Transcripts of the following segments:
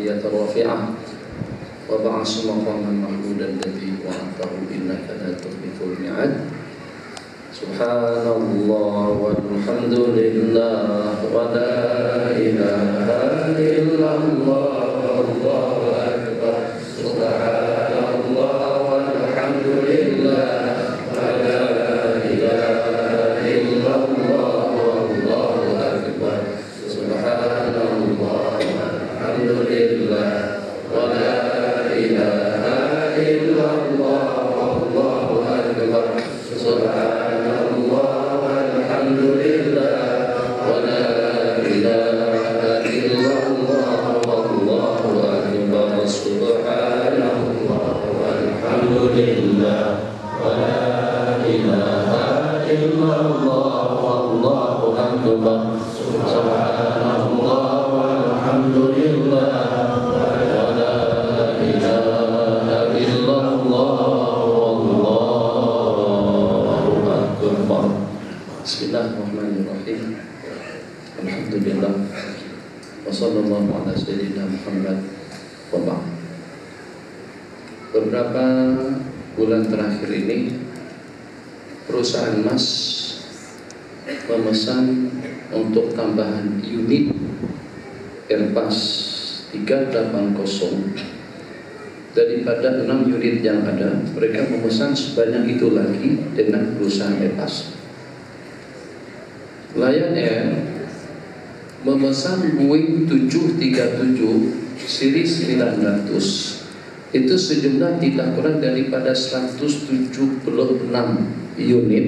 العالية الرافعة وبعث مقاما محمودا الذي وعدته إنك لا تخلف الميعاد. سبحان الله والحمد لله ولا إله إلا الله والله أكبر. سبحان الله والحمد لله ولا إله إلا الله والله أكبر. سبحان الله والحمد لله ولا إله إلا الله والله أكبر. سبحان الله والحمد لله ولا إله إلا الله والله أكبر. سبحان الله والحمد لله ولا إله إلا الله والله أكبر. سبحان الله والحمد لله ولا إله إلا الله والله أكبر. Bismillahirrahmanirrahim. Alhamdulillah. Wassallallahu ala sayyidina Muhammad wa ba'd. Beberapa bulan terakhir ini perusahaan Mas memesan untuk tambahan unit Airbus 380 daripada 6 unit yang ada. Mereka memesan sebanyak itu lagi dengan perusahaan Airbus. Lion Air memesan Boeing 737 series 900 itu sejumlah tidak kurang daripada 176 unit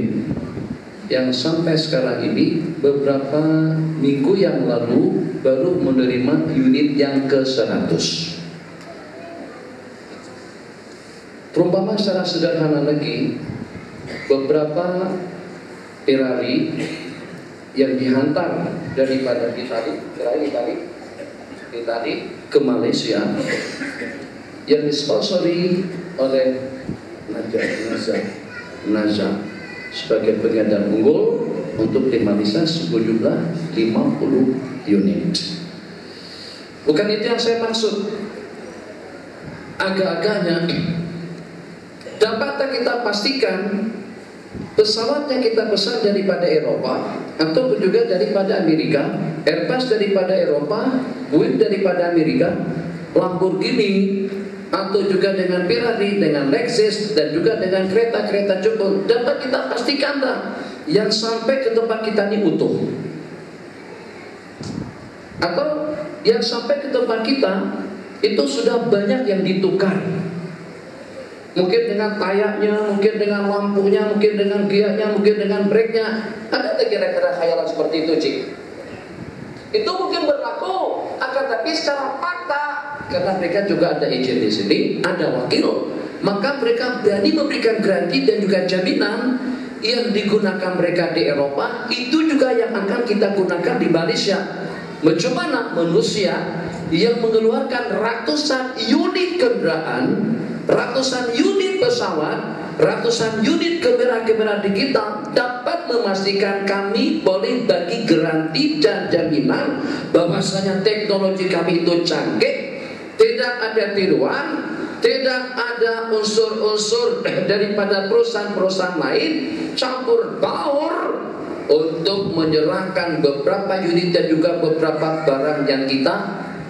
yang sampai sekarang ini beberapa minggu yang lalu baru menerima unit yang ke-100. Perumpamaan secara sederhana lagi, beberapa Ferrari yang dihantar daripada Itali ke Malaysia yang disponsori oleh Naza sebagai pengedar unggul untuk di Malaysia sejumlah 50 unit. Bukan itu yang saya maksud. Agak-agaknya dapatkah kita pastikan pesawat yang kita pesan daripada Eropa ataupun juga daripada Amerika, Airbus daripada Eropa, Boeing daripada Amerika, Lamborghini atau juga dengan Ferrari, dengan Lexus dan juga dengan kereta-kereta jemput, dapat kita pastikan tak yang sampai ke tempat kita ini utuh? Atau yang sampai ke tempat kita itu sudah banyak yang ditukar? Mungkin dengan tayaknya, mungkin dengan lampunya, mungkin dengan giatnya, mungkin dengan brake-nya. Ada tak kira-kira khayalan seperti itu, Cik? Itu mungkin berlaku, akan tapi secara fakta, karena mereka juga ada agent di sini, ada wakil, maka mereka berani memberikan garansi dan juga jaminan yang digunakan mereka di Eropa, itu juga yang akan kita gunakan di Malaysia. Bagaimana manusia yang mengeluarkan ratusan unit kendaraan, ratusan unit pesawat, ratusan unit kamera-kamera digital dapat memastikan kami boleh bagi garansi dan jaminan bahwasanya teknologi kami itu canggih, tidak ada tiruan, tidak ada unsur-unsur daripada perusahaan-perusahaan lain campur baur untuk menyerahkan beberapa unit dan juga beberapa barang yang kita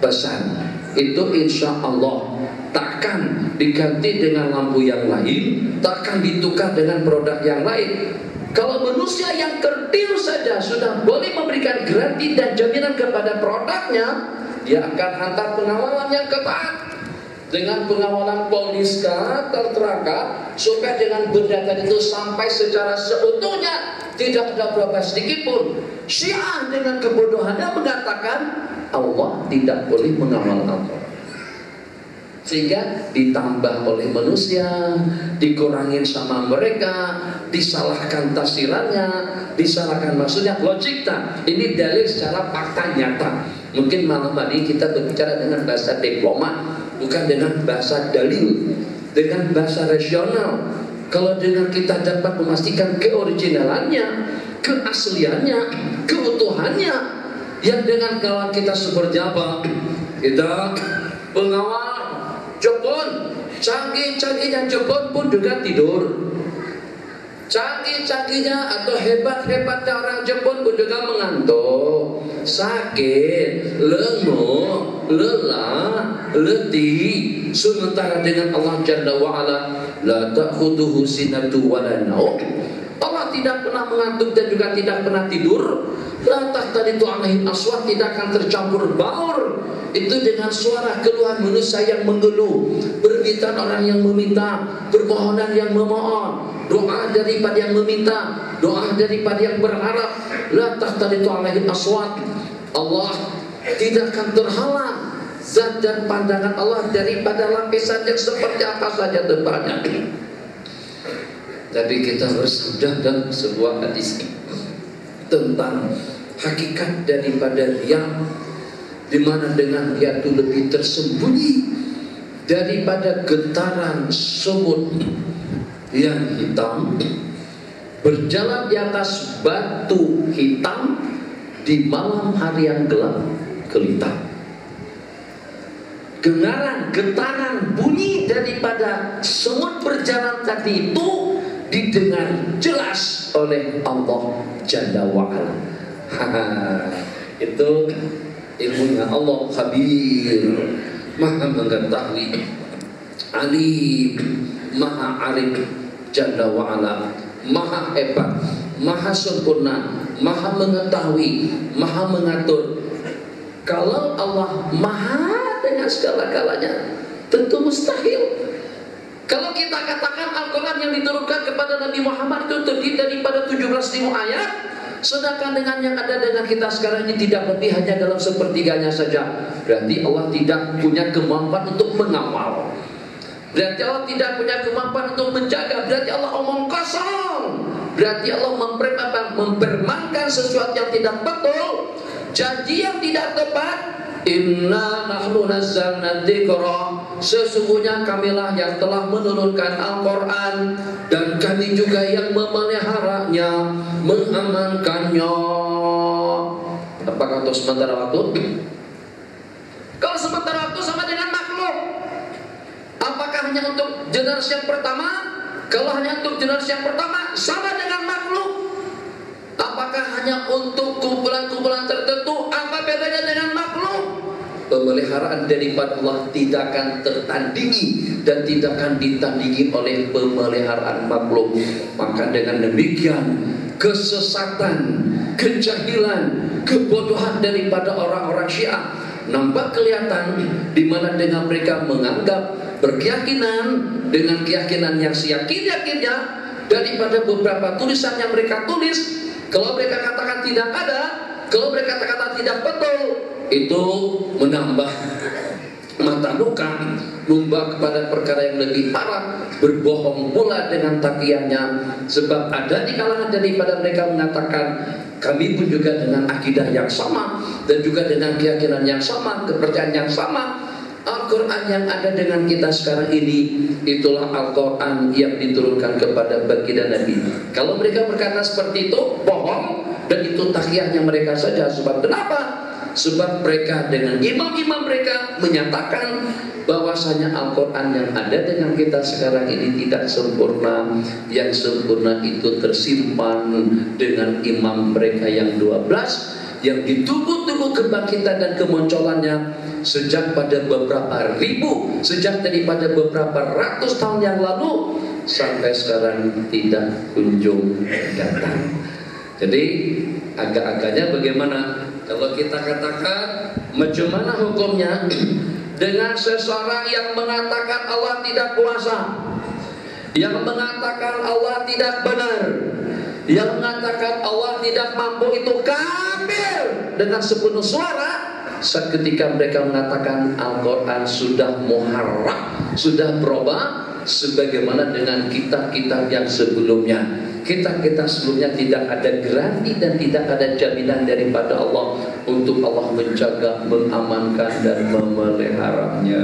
pesan. Itu insya Allah takkan diganti dengan lampu yang lain, takkan ditukar dengan produk yang lain. Kalau manusia yang kerdil saja sudah boleh memberikan garansi dan jaminan kepada produknya, dia akan hantar pengawalan yang ketat dengan pengawalan Polniska terterangkat supaya dengan benda tadi itu sampai secara seutuhnya, tidak ada berapa sedikit pun. Syiah dengan kebodohannya mengatakan Allah tidak boleh mengawal Al-Quran, sehingga ditambah oleh manusia, dikurangin sama mereka, disalahkan tafsirannya, disalahkan maksudnya. Logik tak? Ini dalil secara fakta nyata. Mungkin malam ini kita berbicara dengan bahasa diplomat, bukan dengan bahasa dalil, dengan bahasa rasional. Kalau dengan kita dapat memastikan keoriginalannya, keasliannya, keutuhannya, yang dengan kawan kita seperti apa, kita pengawal Jepun, canggih-canggihnya Jepun pun juga tidur. Canggih-canggihnya atau hebat-hebatnya orang Jepun pun juga mengantuk, sakit, lenguh, lelah, letih. Sementara dengan Allah Jalla wa'ala, la ta'khuduhu sinatu wa la naum. Allah tidak pernah mengantuk dan juga tidak pernah tidur. La tahtaritu alaihi aswat, tidak akan tercampur baur itu dengan suara keluhan manusia yang mengeluh, permintaan orang yang meminta, permohonan yang memohon, doa daripada yang meminta, doa daripada yang berharap. La tahtaritu alaihi aswat. Allah tidak akan terhalang zat dan pandangan Allah daripada lapisan yang seperti apa saja tempatnya. Tapi kita bersabda dalam sebuah hadis tentang hakikat daripada riya, di mana dengan riya itu lebih tersembunyi daripada getaran semut yang hitam berjalan di atas batu hitam di malam hari yang gelap gelita. Dengaran, getaran, bunyi daripada semut berjalan tadi itu didengar jelas oleh Allah Jalla wa'ala. Itu ilmunya Allah, Khabir, Maha mengetahui, Alim, Maha Arif Jalla wa'ala, Maha hebat, Maha sempurna, Maha mengetahui, Maha mengatur. Kalau Allah Maha dengan segala-galanya, tentu mustahil. Kalau kita katakan Al-Quran yang diturunkan kepada Nabi Muhammad itu terdiri daripada 17.000 ayat, sedangkan dengan yang ada dengan kita sekarang ini tidak lebih, hanya dalam sepertiganya saja, berarti Allah tidak punya kemampuan untuk mengawal, berarti Allah tidak punya kemampuan untuk menjaga, berarti Allah omong kosong, berarti Allah mempermainkan sesuatu yang tidak betul, janji yang tidak tepat. Inna nahnu nazzalna dzikra, sesungguhnya kamilah yang telah menurunkan Al-Quran, dan kami juga yang memeliharanya, mengamankannya. Apakah untuk sementara waktu? Kalau sementara waktu sama dengan makhluk. Apakah hanya untuk generasi yang pertama? Kalau hanya untuk generasi yang pertama, sama dengan makhluk. Apakah hanya untuk kumpulan-kumpulan tertentu? Apa bedanya dengan makhluk? Pemeliharaan daripada Allah tidak akan tertandingi dan tidak akan ditandingi oleh pemeliharaan makhluk. Maka dengan demikian, kesesatan, kejahilan, kebodohan daripada orang-orang Syiah nampak kelihatan, di mana dengan mereka menganggap berkeyakinan dengan keyakinan yang siyakin-yakinnya daripada beberapa tulisan yang mereka tulis. Kalau mereka katakan tidak ada, kalau mereka katakan tidak betul, itu menambah mata luka, membawa kepada perkara yang lebih parah, berbohong pula dengan takiannya. Sebab ada di kalangan daripada mereka mengatakan, kami pun juga dengan akidah yang sama, dan juga dengan keyakinan yang sama, kepercayaan yang sama. Al-Quran yang ada dengan kita sekarang ini, itulah Al-Quran yang diturunkan kepada baginda Nabi. Kalau mereka berkata seperti itu, bohong, dan itu takyahnya mereka saja. Sebab kenapa? Sebab mereka dengan imam-imam mereka menyatakan bahwasanya Al-Quran yang ada dengan kita sekarang ini tidak sempurna. Yang sempurna itu tersimpan dengan imam mereka yang 12, yang ditunggu-tunggu kebangkitan dan kemunculannya sejak pada beberapa ribu, sejak daripada beberapa ratus tahun yang lalu sampai sekarang tidak kunjung datang. Jadi agak-agaknya bagaimana kalau kita katakan macam mana hukumnya dengan seseorang yang mengatakan Allah tidak kuasa, yang mengatakan Allah tidak benar, yang mengatakan Allah tidak mampu, itu kafir dengan sepenuh suara. Seketika mereka mengatakan Al-Quran sudah muharraf, sudah berubah, sebagaimana dengan kitab-kitab yang sebelumnya. Kitab-kitab sebelumnya tidak ada garansi dan tidak ada jaminan daripada Allah untuk Allah menjaga, mengamankan dan memeliharanya.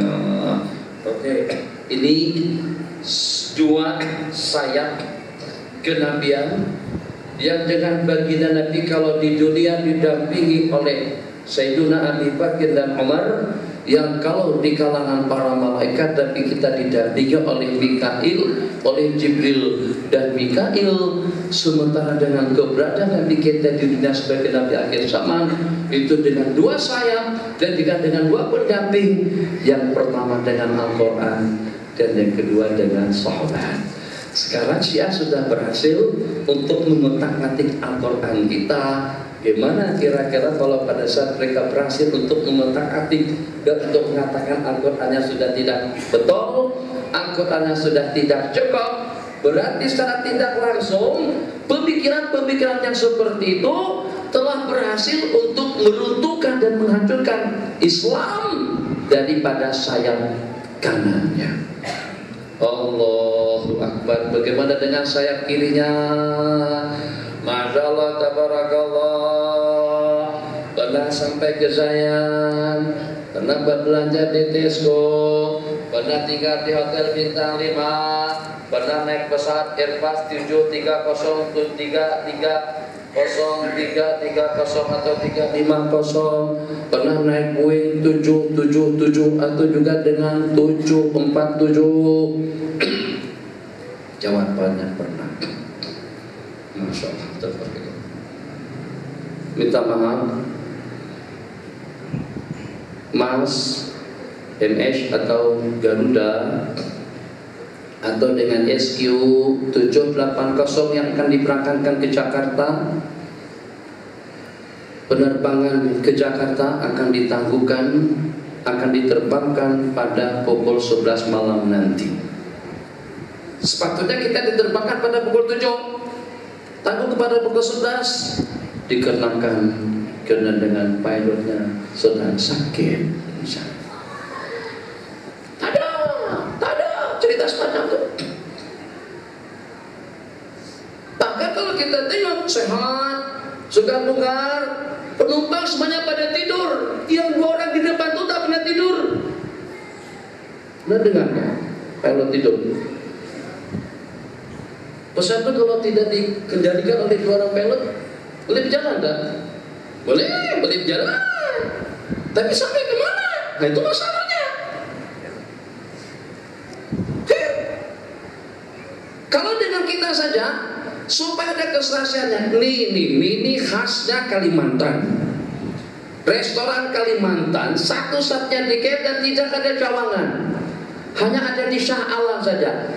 Oke, ini dua sayap kenabian yang dengan baginda Nabi kalau di dunia didampingi oleh Sayyiduna Abi Bakar dan Umar, yang kalau di kalangan para malaikat tapi kita didampingi oleh Mikail, oleh Jibril dan Mikail, sementara dengan keberadaan kita dirinya sebagai Nabi akhir zaman itu dengan 2 sayap dan dengan 2 pendamping, yang pertama dengan Al-Quran dan yang kedua dengan sahabat. Sekarang Syiah sudah berhasil untuk mengotak-atik Al-Quran kita. Gimana kira-kira kalau pada saat mereka berhasil untuk mengotak-atik dan untuk mengatakan Al-Qurannya sudah tidak betul, Al-Qurannya sudah tidak cukup, berarti secara tidak langsung pemikiran-pemikiran yang seperti itu telah berhasil untuk meruntuhkan dan menghancurkan Islam daripada sayap kanannya. Allahu Akbar. Bagaimana dengan sayap kirinya? Masya Allah, tabarakallah. Pernah sampai ke Zayan, pernah belanja di Tesco, pernah tinggal di hotel bintang 5, pernah naik pesawat Airbus 737-330 atau 350, pernah naik Boeing 777 atau juga dengan 747. Jawabannya pernah. Masya Allah. Minta maaf, Mas, MS atau Garuda atau dengan SQ 780 yang akan diberangkatkan ke Jakarta, penerbangan ke Jakarta akan ditangguhkan, akan diterbangkan pada pukul 11 malam nanti. Sepatutnya kita diterbangkan pada pukul 7, tangguh kepada pukul 11, dikarenakan karena dengan pilotnya sedang sakit. Tak ada cerita semacam itu. Bahkan kalau kita tengok sehat, segar-bugar, penumpang semuanya pada tidur, yang 2 orang di depan itu tak pernah tidur. Nah, dengar pilot tidur. Pesawat itu kalau tidak dikendalikan oleh 2 orang pilot, boleh berjalan tak? Boleh berjalan. Tapi sampai kemana? Nah, itu masalahnya. Kalau dengan kita saja, supaya ada keserasiannya. Ini khasnya Kalimantan. Restoran Kalimantan satu-satunya di KL dan tidak ada cawangan. Hanya ada di Shah Alam saja.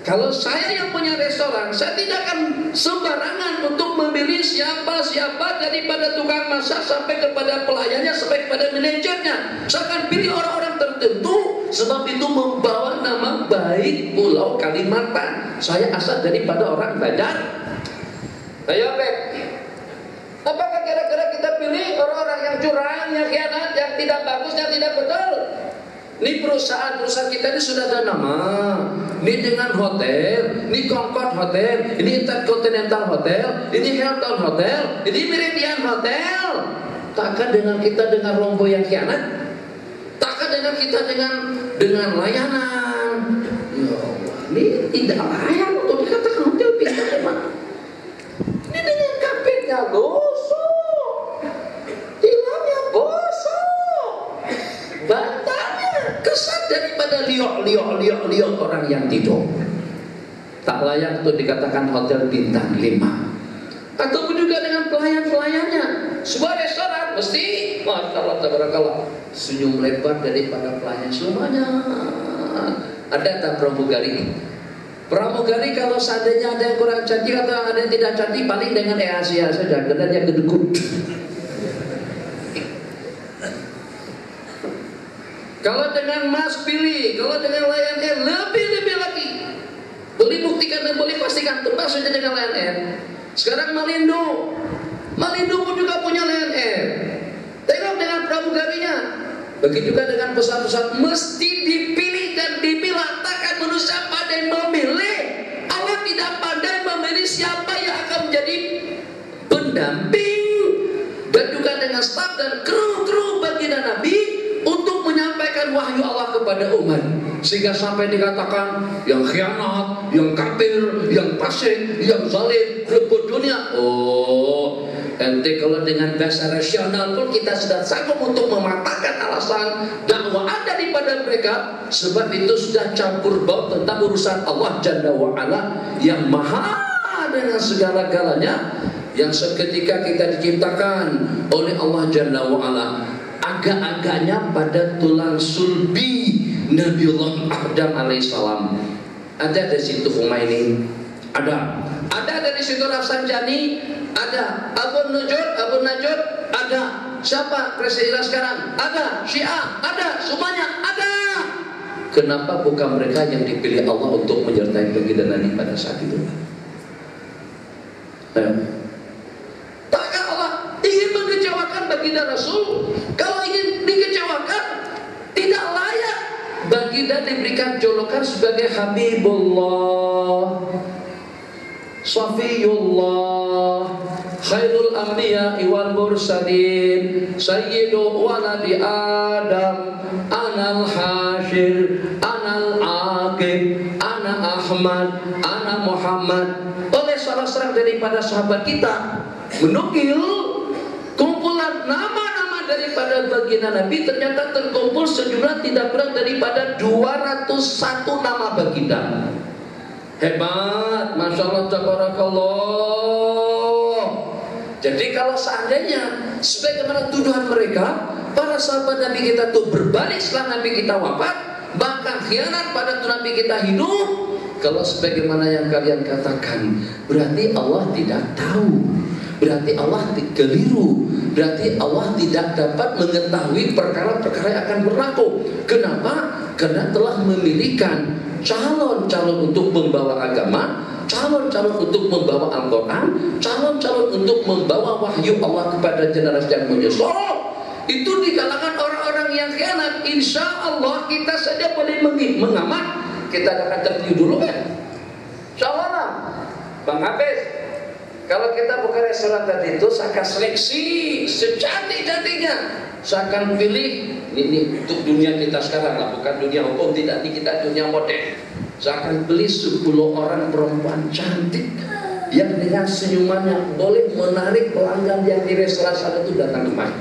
Kalau saya yang punya restoran, saya tidak akan sembarangan untuk memilih siapa-siapa daripada tukang masak sampai kepada pelayannya, sampai kepada manajernya. Saya akan pilih orang-orang tertentu, sebab itu membawa nama baik Pulau Kalimantan. Saya asal daripada orang Banjar. Ayo, Bek. Apakah kira-kira kita pilih orang-orang yang curang, yang khianat, yang tidak bagus, yang tidak betul? Ini perusahaan-perusahaan kita ini sudah ada nama. Ini dengan hotel, ini Concord Hotel, ini Intercontinental Hotel, ini Hilton Hotel, ini Meridian Hotel. Takkan dengan kita dengan rombongan yang khianat? Takkan dengan kita dengan layanan? Ya Allah, ini tidak layak untuk dikatakan hotel bintang 5. Ini dengan kapitnya gosok, tilangnya bosok, bantalnya kesan daripada liok orang yang tidur. Tak layak untuk dikatakan hotel bintang 5. Ataupun juga dengan pelayan-pelayannya. Sebuah restoran mesti, Masya Allah, tabarakallah, senyum lebar daripada pelayan semuanya. Ada tak pramugari? Pramugari kalau seandainya ada yang kurang cantik atau ada yang tidak cantik, paling dengan Asia saja, karena dia gedekut. Kalau dengan Mas pilih, kalau dengan Lion Air lebih lagi. Boleh buktikan dan boleh pastikan, terbang saja dengan Lion Air. Sekarang Malindo pun juga punya Lion Air. Tengok dengan pramugarinya. Begitu juga dengan pesawat-pesawat, mesti dipilih dan dipilah. Takkan manusia pandai memilih. Allah tidak pandai memilih siapa yang akan menjadi pendamping dan juga dengan staf dan kru baginda Nabi untuk menyampaikan wahyu Allah kepada umat, sehingga sampai dikatakan yang khianat, yang kafir, yang fasik, yang zalim, rebut dunia. Oh, Nanti kalau dengan bahasa rasional pun kita sudah sanggup untuk mematahkan alasan dakwah ada daripada mereka. Sebab itu sudah campur baur tentang urusan Allah Jalla wa'ala yang maha dengan segala-galanya, yang seketika kita diciptakan oleh Allah Jalla wa'ala. Agak-agaknya pada tulang sulbi Nabiullah Adam alaihissalam. Ada di situ Humaini, ada dari situ Rafsanjani, ada Abu Najud, ada siapa Presiden sekarang, ada Syiah, ada semuanya ada. Kenapa bukan mereka yang dipilih Allah untuk menyertai baginda Nabi pada saat itu? Takkan Allah ingin mengecewakan baginda Rasul? Kalau ingin dikecewakan, tidak layak baginda diberikan julukan sebagai Habibullah, Safiyullah, Khairul Anbiya wal Mursalin, Sayyidu waladi Adam, Anal Hashir, Anal Aqib, Ana Ahmad, Ana Muhammad. Oleh salah seorang daripada sahabat kita menukil kumpulan nama-nama daripada baginda Nabi, ternyata terkumpul sejumlah tidak kurang daripada 201 nama baginda. Hebat, Masya Allah, Tabarakallah. Jadi kalau seandainya sebagaimana tuduhan mereka, para sahabat Nabi kita itu berbalik setelah Nabi kita wafat, bahkan khianat pada Nabi kita hidup, kalau sebagaimana yang kalian katakan, berarti Allah tidak tahu, berarti Allah keliru, berarti Allah tidak dapat mengetahui perkara-perkara yang akan berlaku. Kenapa? Karena telah memilihkan calon-calon untuk membawa agama, calon-calon untuk membawa Al-Quran, calon-calon untuk membawa wahyu Allah kepada generasi yang menyusul. Itu di kalangan orang-orang yang khianat. Insya Allah kita saja boleh mengamat. Kita akan tertiup dulu kan? Insya Allah lah, Bang Hafiz. Kalau kita buka restoran tadi itu, saya akan seleksi secantik-cantiknya. Saya akan pilih ini untuk dunia kita sekarang lah, bukan dunia hukum, tidak, ini kita dunia modern. Saya akan beli 10 orang perempuan cantik yang dengan senyumannya boleh menarik pelanggan yang di restoran sana itu datang kemari.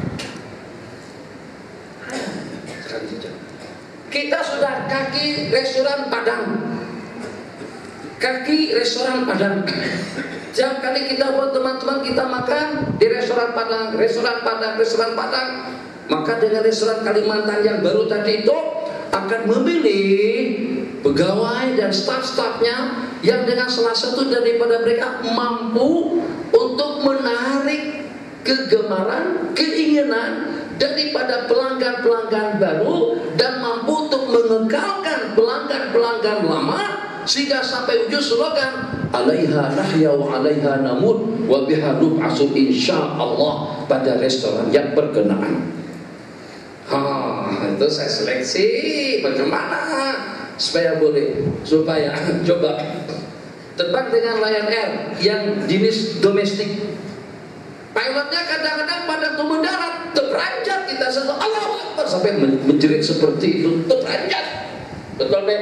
Kita sudah kaki restoran Padang, kaki restoran Padang. Setiap kali kita buat teman-teman kita makan di restoran Padang, restoran Padang, restoran Padang, maka dengan restoran Kalimantan yang baru tadi itu akan memilih pegawai dan staf-stafnya yang dengan salah satu daripada mereka mampu untuk menarik kegemaran, keinginan daripada pelanggan-pelanggan baru dan mampu untuk mengekalkan pelanggan-pelanggan lama sehingga sampai ujung slogan alaiha nahya wa alaiha namut wa biha nub'atsu insyaallah pada restoran yang berkenaan. Itu saya seleksi bagaimana supaya coba terbang dengan Lion Air yang jenis domestik. Pilotnya kadang-kadang pada turun darat terperanjat, kita selalu Allahu Akbar sampai menjerit seperti itu, terperanjat. Betul Be?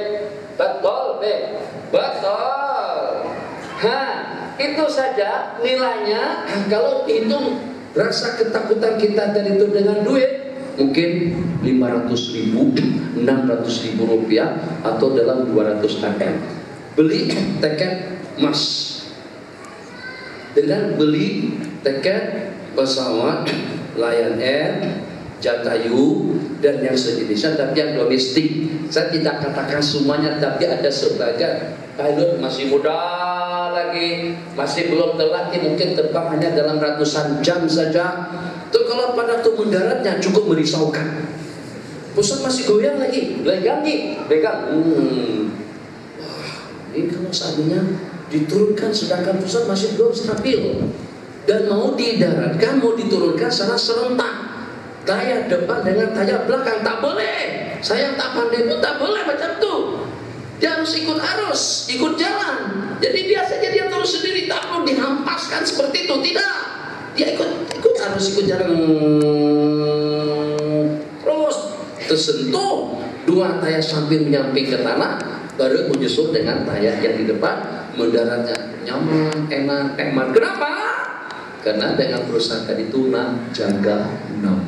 Betul Be? Betul. Itu saja nilainya. Kalau hitung rasa ketakutan kita dari itu dengan duit, mungkin 500.000, 600.000 rupiah atau dalam 200 RM. Beli tiket emas dengan beli tiket pesawat Lion Air, Jatayu dan yang sejenisnya, tapi yang domestik. Saya tidak katakan semuanya, tapi ada sebagian pilot masih muda lagi, masih belum terlatih, mungkin terbang hanya dalam ratusan jam saja. Itu kalau pada tuh mendaratnya cukup merisaukan. Pusat masih goyang lagi, pegang. Wah, ini kalau seandainya diturunkan sedangkan pusat masih belum stabil dan mau didaratkan, mau diturunkan secara serentak, tayar depan dengan tayar belakang, tak boleh. Saya tak pandai pun tak boleh macam tuh. Dia harus ikut arus, ikut jalan. Jadi biasanya dia terus sendiri, tak perlu dihampaskan seperti itu, tidak. Dia ikut arus, ikut jalan. Terus tersentuh dua tayar samping menyamping ke tanah, baru menyusul dengan tayar yang di depan. Mendaratnya nyaman, enak, hemat. Kenapa? Karena dengan perusahaan itu jaga nom.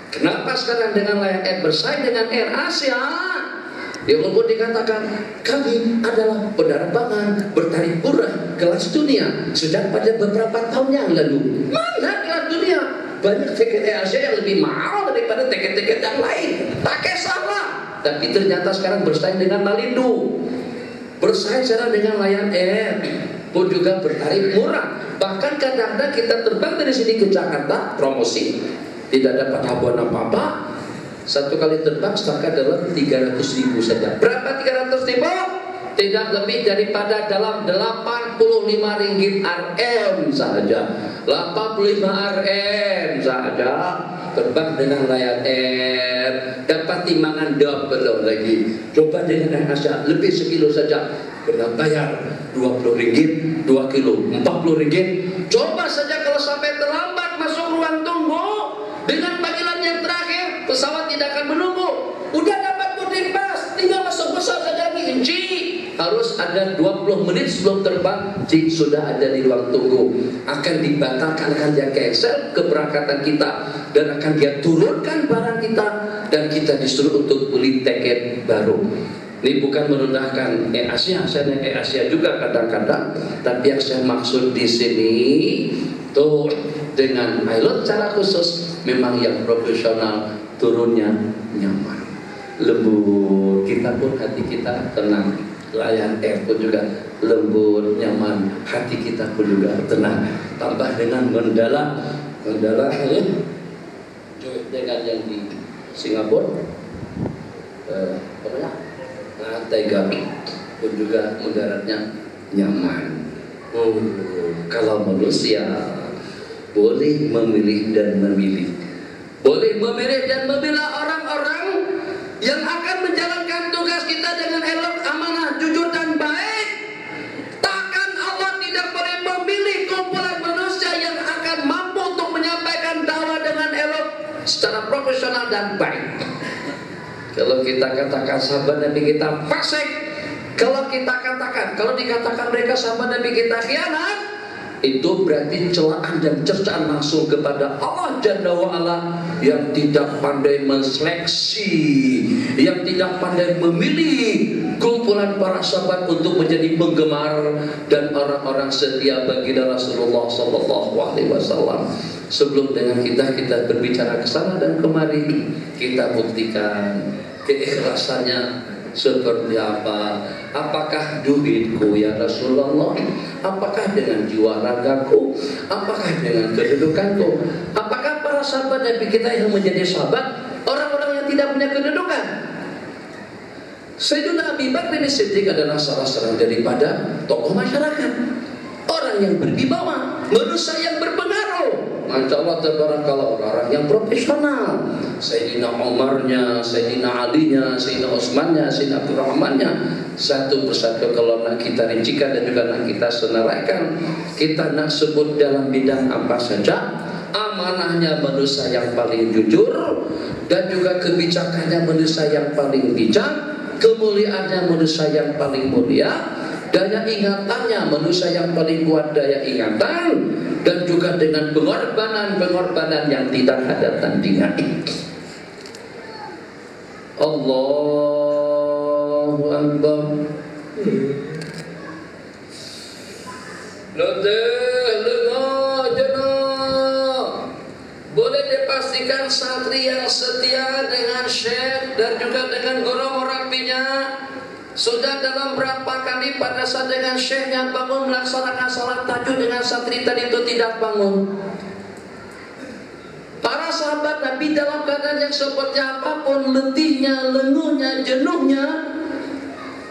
Kenapa sekarang dengan Lion Air bersaing dengan Air Asia? Yang pun dikatakan kami adalah penerbangan bertarif murah kelas dunia sejak pada beberapa tahun yang lalu. Mana kelas dunia? Banyak tiket Air Asia yang lebih mahal daripada tiket-tiket yang lain. Tak kisahlah. Tapi ternyata sekarang bersaing dengan Malindo. Bersaing sekarang dengan Lion Air pun juga bertarif murah. Bahkan kadang-kadang kita terbang dari sini ke Jakarta promosi, tidak dapat habuan apa-apa. Satu kali terbang setakat dalam 300.000 saja. Berapa 300.000? Tidak lebih daripada dalam 85 ringgit RM saja. 85 RM saja. Terbang dengan Lion Air dapat timbangan double lagi. Coba dengan Air Asia lebih sekilo saja. Pernah bayar 20 ringgit 2 kilo 40 ringgit. Coba saja kalau sampai terlambat masuk ruang tunggu dengan panggilan yang terakhir, pesawat tidak akan menunggu. Udah dapat boarding pass, tinggal masuk pesawat saja lagi. Harus ada 20 menit sebelum terbang, sudah ada di ruang tunggu. Akan dibatalkan, akan dia cancel keberangkatan kita, dan akan dia turunkan barang kita, dan kita disuruh untuk beli tiket baru. Ini bukan merendahkan Air Asia, saya naik Air Asia juga kadang-kadang, tapi yang saya maksud di sini tuh dengan pilot secara khusus memang yang profesional, turunnya nyaman, lembut, kita pun hati kita tenang. Lion Air pun juga lembut, nyaman, hati kita pun juga tenang. Tambah dengan Mandala dengan yang di Singapura, Tiger pun juga mudaratnya nyaman. Kalau manusia boleh memilih dan memilih, boleh memilih dan memilah orang-orang yang akan menjalankan tugas kita dengan elok, amanah, jujur dan baik. Takkan Allah tidak boleh memilih kumpulan manusia yang akan mampu untuk menyampaikan dakwah dengan elok secara profesional dan baik. Kalau kita katakan sahabat Nabi kita fasik, kalau dikatakan mereka sahabat Nabi kita khianat, itu berarti celaan dan cercaan langsung kepada Allah Jalla wa'ala yang tidak pandai menseleksi, yang tidak pandai memilih kumpulan para sahabat untuk menjadi penggemar dan orang-orang setia baginda Rasulullah SAW. Sebelum dengan kita berbicara ke sana dan kemari, kita buktikan keikhlasannya seperti apa. Apakah duitku ya Rasulullah? Apakah dengan jiwa ragaku? Apakah dengan kedudukanku? Apakah para sahabat Nabi kita yang menjadi sahabat orang-orang yang tidak punya kedudukan? Sayyidina Abi Bakar Siddiq adalah salah seorang daripada tokoh masyarakat, orang yang berwibawa, manusia yang berpengaruh. Masya Allah tabarakallah, orang yang profesional. Sayyidina Umarnya, Sayyidina Alinya, Sayyidina Utsmannya, Sayyidina Abdurrahmannya, satu persatu kalau nak kita rincikan dan juga nak kita senaraikan, kita nak sebut dalam bidang apa saja. Amanahnya manusia yang paling jujur, dan juga kebijakannya manusia yang paling bijak, kemuliaannya manusia yang paling mulia, daya ingatannya manusia yang paling kuat daya ingatan, dan juga dengan pengorbanan yang tidak ada tandingan. Allahu Akbar. Boleh dipastikan santri yang setia dengan syekh dan juga dengan guru murabinya sudah dalam berapa kali pada saat dengan syekhnya bangun melaksanakan salat tahajud dengan santri tadi itu tidak bangun. Para sahabat Nabi dalam keadaan yang seperti apapun, letihnya, lenguhnya, jenuhnya,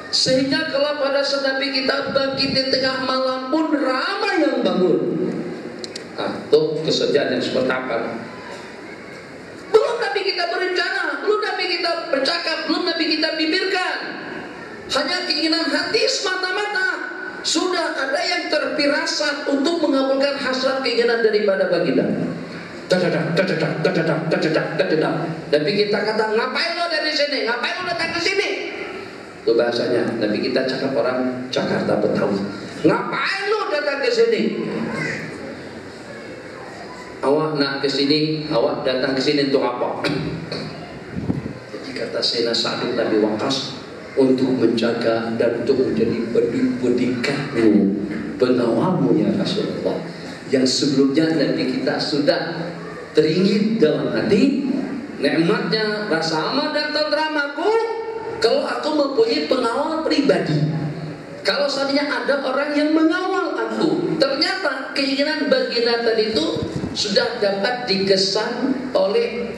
sehingga kalau pada saat Nabi kita bangkit di tengah malam pun ramai yang bangun. Tuh kesetiaan yang seperti apa? Belum Nabi kita berencana, belum Nabi kita bercakap, belum Nabi kita bibirkan. Hanya keinginan hati semata-mata. Sudah ada yang terpirasat untuk mengabulkan hasrat keinginan daripada baginda. Nabi kita kata, ngapain lo dari sini? Ngapain lo datang ke sini? Itu bahasanya. Nabi kita cakap orang Jakarta Betawi. Ngapain lo datang ke sini? awak nak ke sini, awak datang ke sini untuk apa? Jadi kata Sayyidina Sa'd bin Abi Waqqas, untuk menjaga dan untuk menjadi berdikatmu, pengawalmu ya Rasulullah. Yang sebelumnya Nabi kita sudah teringin dalam hati nikmatnya rasa aman dan tentram aku kalau aku mempunyai pengawal pribadi. Kalau seandainya ada orang yang mengawal aku, ternyata keinginan baginda tadi itu sudah dapat dikesan oleh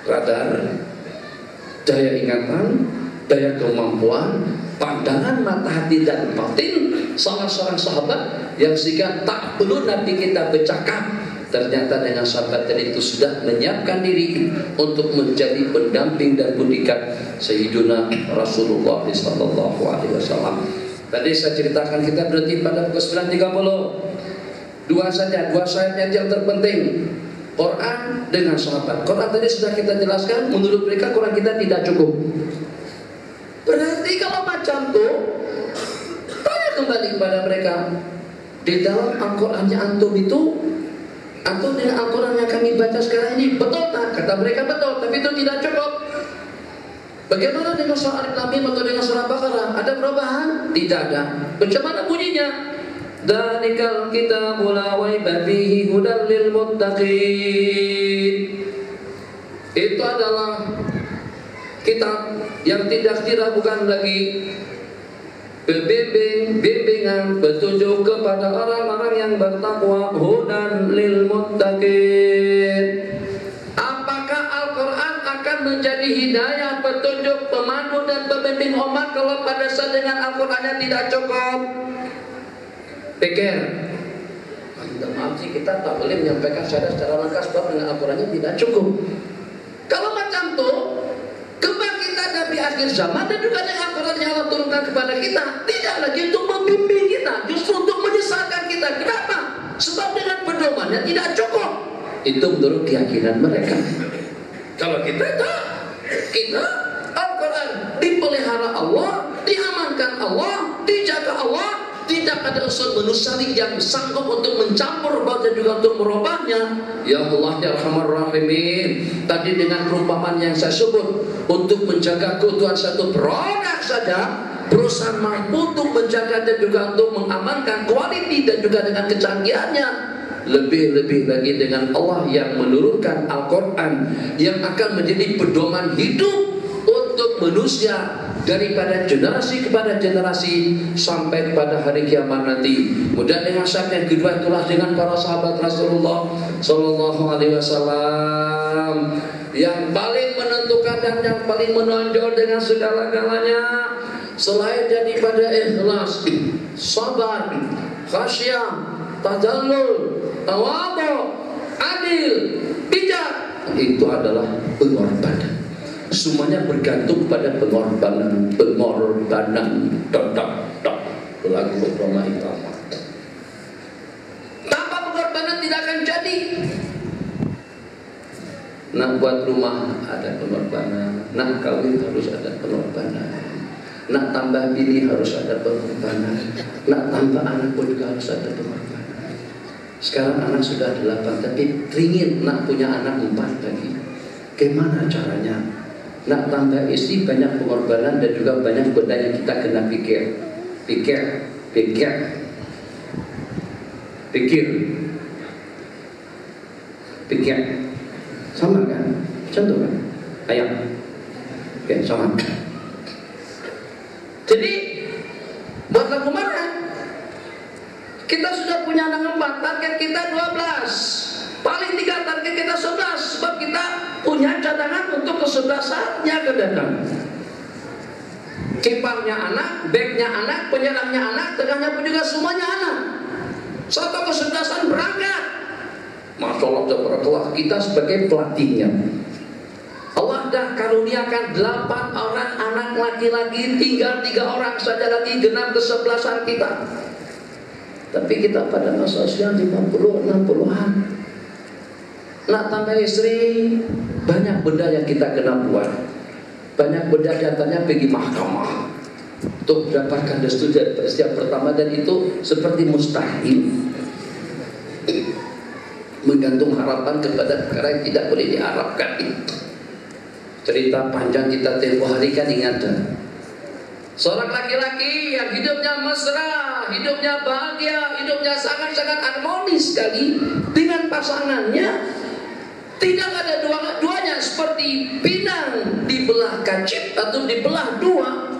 radar, daya ingatan, daya kemampuan, pandangan mata hati dan batin salah seorang sahabat yang sehingga tak perlu Nabi kita bercakap, ternyata dengan sahabat tadi itu sudah menyiapkan diri untuk menjadi pendamping dan bodyguard Sayyiduna Rasulullah sallallahu alaihi wasallam. Tadi saya ceritakan kita berhenti pada pukul 9.30. Dua sayap yang terpenting, Quran dengan sahabat. Quran tadi sudah kita jelaskan, menurut mereka Quran kita tidak cukup. Berarti kalau macam itu, tanya kembali kepada mereka, di dalam Al-Qurannya antum itu, antum dengan Al-Quran yang kami baca sekarang ini betul tak? Kata mereka betul, tapi itu tidak cukup. Bagaimana dengan surah Alif Lam Mim atau dengan surah Baqarah? Ada perubahan? Tidak ada. Bagaimana bunyinya? Dzalikal kitabul la raiba fihi hudal lil muttaqin. Itu adalah kitab yang tidak diragukan lagi, bimbingan petunjuk kepada orang-orang yang bertakwa, hudan lil muttaqin. Apakah Al-Quran akan menjadi hidayah, petunjuk, pemandu dan pembimbing umat kalau pada saat dengan Al-Qurannya tidak cukup? Pikir, minta maaf sih, kita tak boleh menyampaikan secara lengkap sebab dengan Al-Qurannya tidak cukup. Kalau macam itu, kebangkitan Nabi akhir zaman dan juga dengan Al-Quran yang Allah turunkan kepada kita tidak lagi untuk membimbing kita, justru untuk menyesatkan kita. Kenapa? Sebab dengan pedomannya tidak cukup. Itu menurut keyakinan mereka. Kalau kita tak, kita Al-Quran dipelihara Allah, diamankan Allah, dijaga Allah. Tidak ada unsur manusiawi yang sanggup untuk mencampur dan juga untuk merubahnya. Ya Allah ya Arhamar Rahimin. Tadi dengan perumpamaan yang saya sebut, untuk menjaga keutuhan satu produk saja perusahaan mampu untuk menjaga dan juga untuk mengamankan kualiti dan juga dengan kecanggihannya. Lebih-lebih lagi dengan Allah yang menurunkan Al-Quran yang akan menjadi pedoman hidup untuk manusia daripada generasi kepada generasi sampai kepada hari kiamat nanti. Kemudian dengan syarat yang kedua itulah dengan para sahabat Rasulullah sallallahu alaihi wasallam yang paling menentukan dan yang paling menonjol dengan segala-galanya selain daripada ikhlas, sabar, khasyah, tadallul, tawadhu, adil, bijak, itu adalah pengorbanan. Semuanya bergantung pada pengorbanan. Lagu Roma Irama. Tanpa pengorbanan tidak akan jadi. Nak buat rumah ada pengorbanan, nak kawin harus ada pengorbanan, nak tambah bini harus ada pengorbanan, nak tambah anak pun juga harus ada pengorbanan. Sekarang anak sudah 8, tapi teringin nak punya anak 4 lagi. Gimana caranya? Nak tambah istri banyak pengorbanan dan juga banyak benda yang kita kena pikir. Sama kan? Contoh kan? Ayam. Oke, sama. Jadi buat lagu mana? Kita sudah punya anak 4, target kita 12. Paling 3 target kita 11. Sebab kita punya cadangan untuk ke-11-nya ke datang. Kiparnya anak, backnya anak, penyerangnya anak, tengahnya pun juga semuanya anak. Satu ke-11-an berangkat. Masya Allah, tabarakallah, kita sebagai pelatihnya. Allah dah karuniakan 8 orang anak laki-laki, tinggal 3 orang saja lagi genap ke-11-an kita. Tapi kita pada masa usia 50-60-an. Nak tambah istri, banyak benda yang kita kena buat. Banyak benda diantaranya pergi mahkamah untuk mendapatkan restu dari setiap pertama, dan itu seperti mustahil. menggantung harapan kepada perkara yang tidak boleh diharapkan. Cerita panjang kita tempoh hari kan ingat. Seorang laki-laki yang hidupnya mesra, hidupnya bahagia, hidupnya sangat-sangat harmonis sekali dengan pasangannya. Tidak ada duanya seperti pinang dibelah kacip atau dibelah dua.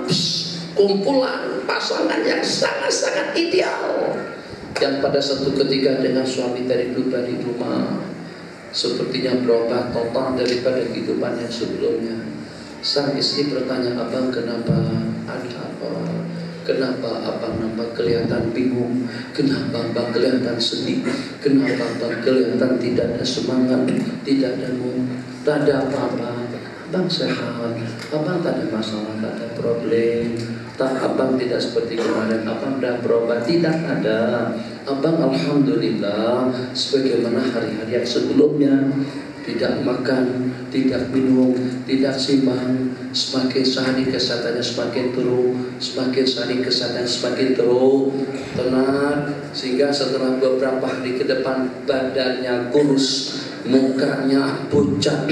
Kumpulan pasangan yang sangat-sangat ideal, yang pada satu ketika dengan suami dari rumah sepertinya berubah total daripada kehidupan yang sebelumnya. Sang istri bertanya, "Abang, kenapa? Ada apa? Kenapa abang nampak kelihatan bingung? Kenapa abang kelihatan sedih? Kenapa abang kelihatan tidak ada semangat, tidak ada mood? Tak ada apa-apa. Abang sehat, abang tak ada masalah, tak ada problem. Tak, abang tidak seperti kemarin, abang dah berobat." Tidak ada. Abang alhamdulillah sebagaimana hari-hari yang sebelumnya. Tidak makan, tidak minum, tidak simbang. Semakin sehari kesehatannya semakin turun, semakin sehari kesehatannya semakin turun, tenang. Sehingga setelah beberapa hari ke depan badannya kurus, mukanya pucat.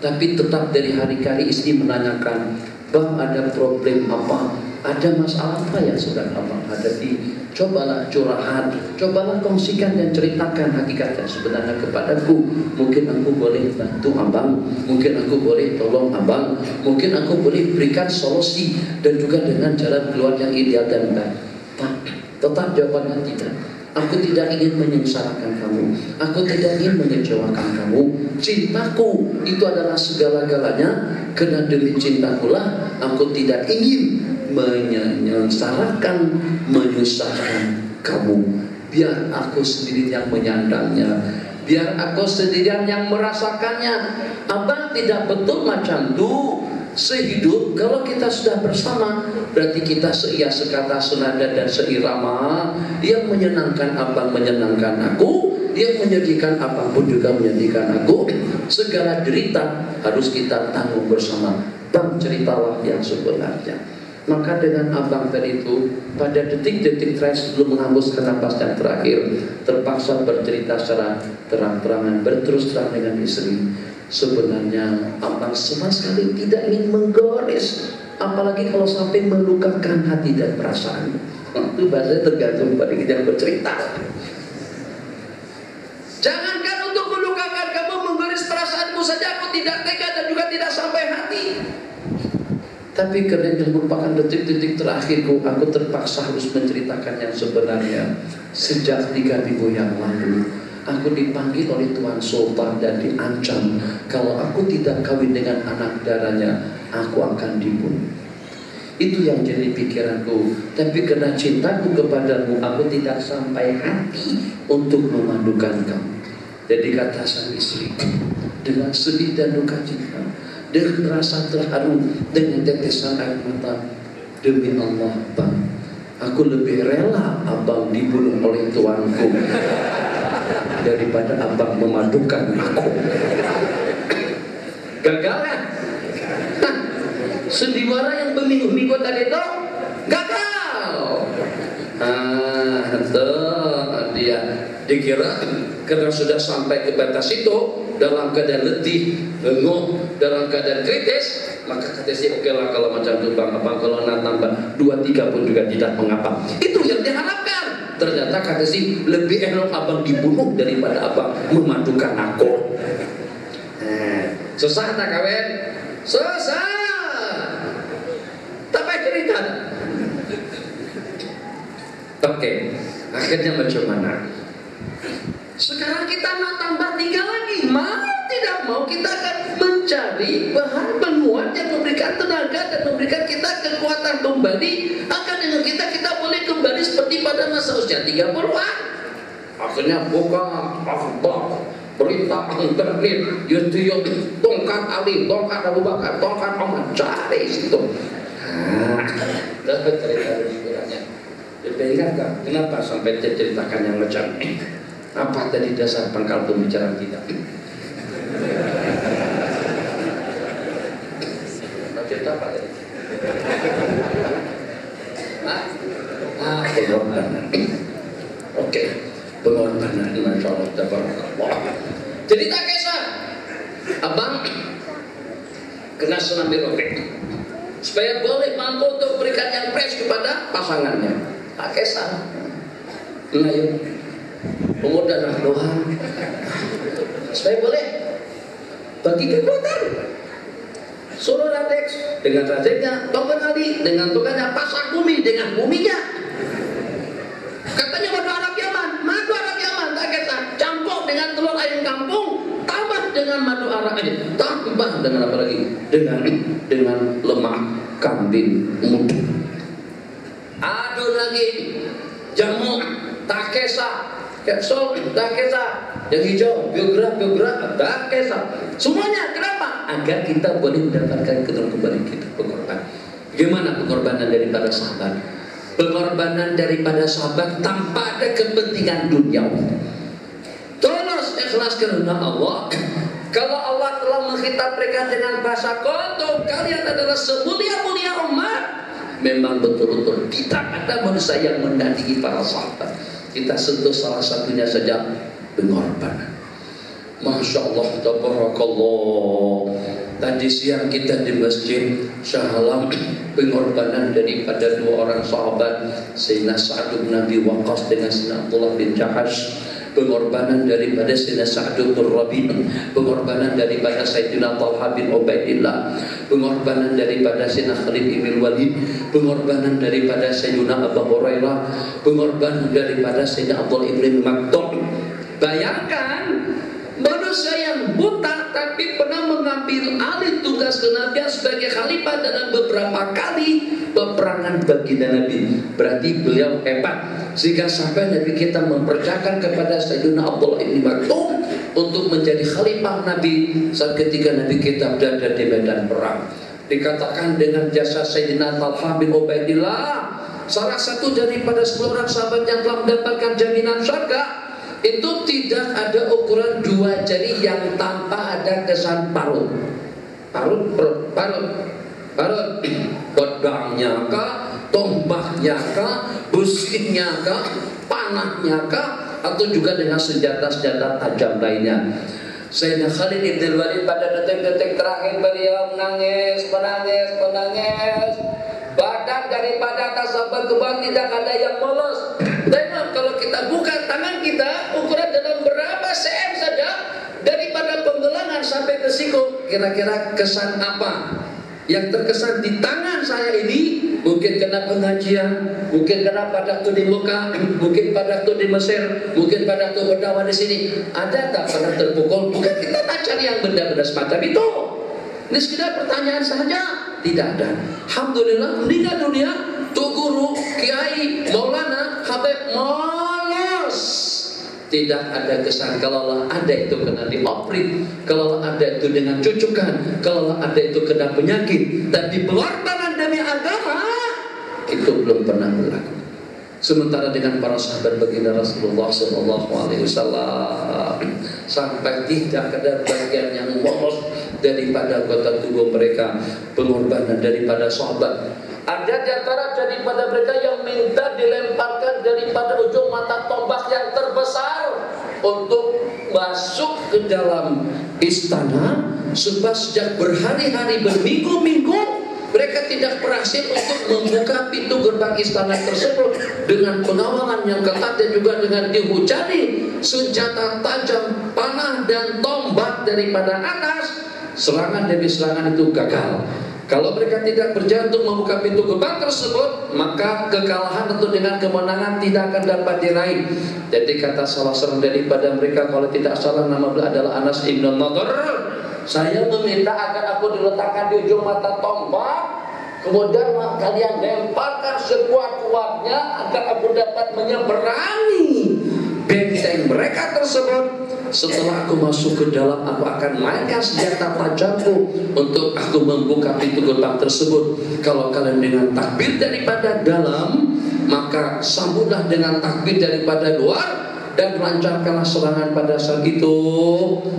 Tapi tetap dari hari ke hari istri menanyakan, "Bang, ada problem apa? Ada masalah apa yang sedang abang hadapi? Cobalah curhat, cobalah kongsikan dan ceritakan hakikat yang sebenarnya kepadaku. Mungkin aku boleh bantu abang, mungkin aku boleh tolong abang, mungkin aku boleh berikan solusi dan juga dengan jalan keluar yang ideal dan baik." Tetap jawabannya tidak. Aku tidak ingin menyengsarakan kamu, aku tidak ingin mengecewakan kamu. Cintaku itu adalah segala-galanya, karena demi cintakulah aku tidak ingin menyengsarakan, menyusahkan kamu. Biar aku sendiri yang menyandangnya, biar aku sendirian yang merasakannya. Abang tidak betul macam itu. Sehidup, kalau kita sudah bersama, berarti kita seia, sekata, senada dan seirama. Yang menyenangkan abang menyenangkan aku, yang menyedihkan abang pun juga menyedihkan aku. Segala derita harus kita tanggung bersama. Bang, ceritalah yang sebenarnya. Maka dengan abang tadi itu, pada detik-detik terakhir sebelum menghembuskan napas yang terakhir, terpaksa bercerita secara terang-terangan, berterus terang dengan istri. Sebenarnya abang sama sekali tidak ingin menggores, apalagi kalau sampai melukakan hati dan perasaan. Itu bahasanya tergantung pada kita yang bercerita. Jangankan untuk melukakan, kamu menggores perasaanmu saja aku tidak tega dan juga tidak sampai hati. Tapi karena itu merupakan detik-detik terakhirku, aku terpaksa harus menceritakan yang sebenarnya. Sejak 3 minggu yang lalu, aku dipanggil oleh Tuan Sultan dan diancam kalau aku tidak kawin dengan anak darahnya, aku akan dibunuh. Itu yang jadi pikiranku. Tapi karena cintaku kepadamu, aku tidak sampai hati untuk memadukan kamu. Jadi kata sang istri dengan sedih dan duka cita, dengan rasa terharu, dengan tetesan air mata, "Demi Allah, Bang, aku lebih rela abang dibunuh oleh tuanku daripada abang memadukan aku." Gagal kan? Sendiwara yang berminggu-minggu tadi itu gagal. Itu dia dikira karena sudah sampai ke batas itu, dalam keadaan letih, lenguh, dalam keadaan kritis, maka kata si oke lah kalau macam itu bang, abang kalau nambah 2-3 pun juga tidak mengapa. Itu yang diharapkan. Ternyata kata si lebih elok abang dibunuh daripada abang memadukan aku. Susah tak kawin? Susah. Tapi cerita. Oke, akhirnya macam mana? Sekarang kita nak tambah 3 lagi. Mau tidak mau kita akan mencari bahan penguat yang memberikan tenaga dan memberikan kita kekuatan kembali. Akan dengan kita boleh kembali seperti pada masa usia 30-an. Akhirnya buka akhbar, berita internet, YouTube, tongkat Ali, tongkat Abu Bakar, tongkat Umar, cari situ. Dapat cerita sebenarnya. Jadi ingat tak kenapa sampai ceritakan yang macam ini? Apa tadi dasar pangkal pembicaraan kita? Cerita apa tadi? Oke. Pengorbanan, Masya Allah, tabarakallah. Jadi tak kisah abang kena tsunami robek supaya boleh mampu untuk berikan yang fresh kepada pasangannya. Tak kisah. Nah yuk, pemuda dan doa supaya boleh bagi kekuatan. Suruh radeks dengan radeknya, tongkat kali dengan tongkatnya, pasak bumi dengan buminya. Katanya madu Arab Yaman, tak kisah. Campur dengan telur ayam kampung, tambah dengan madu Arab ini, tambah dengan apa lagi? Dengan lemak kambing muda. Aduk lagi jamu, tak kisah. Kapsul, tak kisah. Yang hijau, biogra, tak kisah. Semuanya, kenapa? Agar kita boleh mendapatkan keturunan kembali kita pengorbanan. Bagaimana pengorbanan daripada sahabat? Pengorbanan daripada sahabat tanpa ada kepentingan duniawi. Tulus ikhlas karena Allah. Kalau Allah telah menghitab mereka dengan bahasa kuntum, kalian adalah semulia-mulia umat. Memang betul-betul tidak ada manusia yang menandingi para sahabat. Kita sentuh salah satunya saja, pengorbanan. Masya Allah, tabarakallah. Tadi siang kita di masjid Syahalam, pengorbanan daripada dua orang sahabat, Sayyidina Sa'ad bin Abi Waqqas dengan Sayyidina Abdullah bin Jahash. Pengorbanan daripada Sayyidina Sa'ad bin Rabi', pengorbanan daripada Sayyidina Talha bin Ubaidillah, pengorbanan daripada Sayyidina Khalid bin Walid, pengorbanan daripada Sayyidina Abu Hurairah, pengorbanan daripada Sayyidina Abdullah bin Maktum. Bayangkan manusia yang buta tapi pernah mengambil alih tugas kenabian sebagai khalifah dalam beberapa kali peperangan baginda Nabi. Berarti beliau hebat sehingga sampai Nabi kita mempercayakan kepada Sayyidina Abdullah bin Maktum untuk menjadi khalifah Nabi saat ketika Nabi kita berada di medan perang. Dikatakan dengan jasa Sayyidina Talha bin Ubaidillah, salah satu daripada 10 orang sahabat yang telah mendapatkan jaminan surga. Itu tidak ada ukuran 2 jari yang tanpa ada kesan parut. Pedangnya kah, tombaknya kah, businya kah, panahnya kah, atau juga dengan senjata-senjata tajam lainnya. Sayyidina Khalid bin Walid pada detik-detik terakhir beliau menangis. Badan daripada sahabat kebal tidak ada yang polos. Tengok kalau kita buka tangan kita, ukuran dalam berapa cm saja daripada penggelangan sampai ke siku. Kira-kira kesan apa yang terkesan di tangan saya ini? Mungkin kena pengajian, mungkin kena pada waktu di Mekah, mungkin pada waktu di Mesir, mungkin pada waktu berdakwah di sini. Ada tak pernah terpukul? Bukan kita tak cari yang benda-benda semacam itu. Ini sekedar pertanyaan saja. Tidak ada. Alhamdulillah meninggal dunia tuh guru, kiai, maulana, habib malas. Tidak ada kesan. Kalau ada itu kena dioprit, kalau ada itu dengan cucukan, kalau ada itu kena penyakit. Tapi pengorbanan demi agama itu belum pernah berlaku. Sementara dengan para sahabat baginda Rasulullah SAW sampai tidak ada bagian yang lolos daripada anggota tubuh mereka. Pengorbanan daripada sahabat. Ada di antara daripada mereka yang minta dilemparkan daripada ujung mata tombak yang terbesar untuk masuk ke dalam istana. Sebab sejak berhari-hari, berminggu-minggu mereka tidak berhasil untuk membuka pintu gerbang istana tersebut dengan pengawalan yang ketat dan juga dengan dihujani senjata tajam, panah dan tombak daripada atas. Serangan demi serangan itu gagal. Kalau mereka tidak berjaya untuk membuka pintu gerbang tersebut, maka kekalahan tentu dengan kemenangan tidak akan dapat diraih. Jadi kata salah seorang daripada mereka, kalau tidak salah nama beliau adalah Anas ibn Nadhr, saya meminta agar aku diletakkan di ujung mata tombak, kemudian kalian lemparkan sekuat-kuatnya agar aku dapat menyeberangi benteng mereka tersebut. Setelah aku masuk ke dalam, aku akan mainkan senjata tajamku untuk aku membuka pintu gerbang tersebut. Kalau kalian dengan takbir daripada dalam, maka sambutlah dengan takbir daripada luar dan lancarkanlah serangan pada saat itu.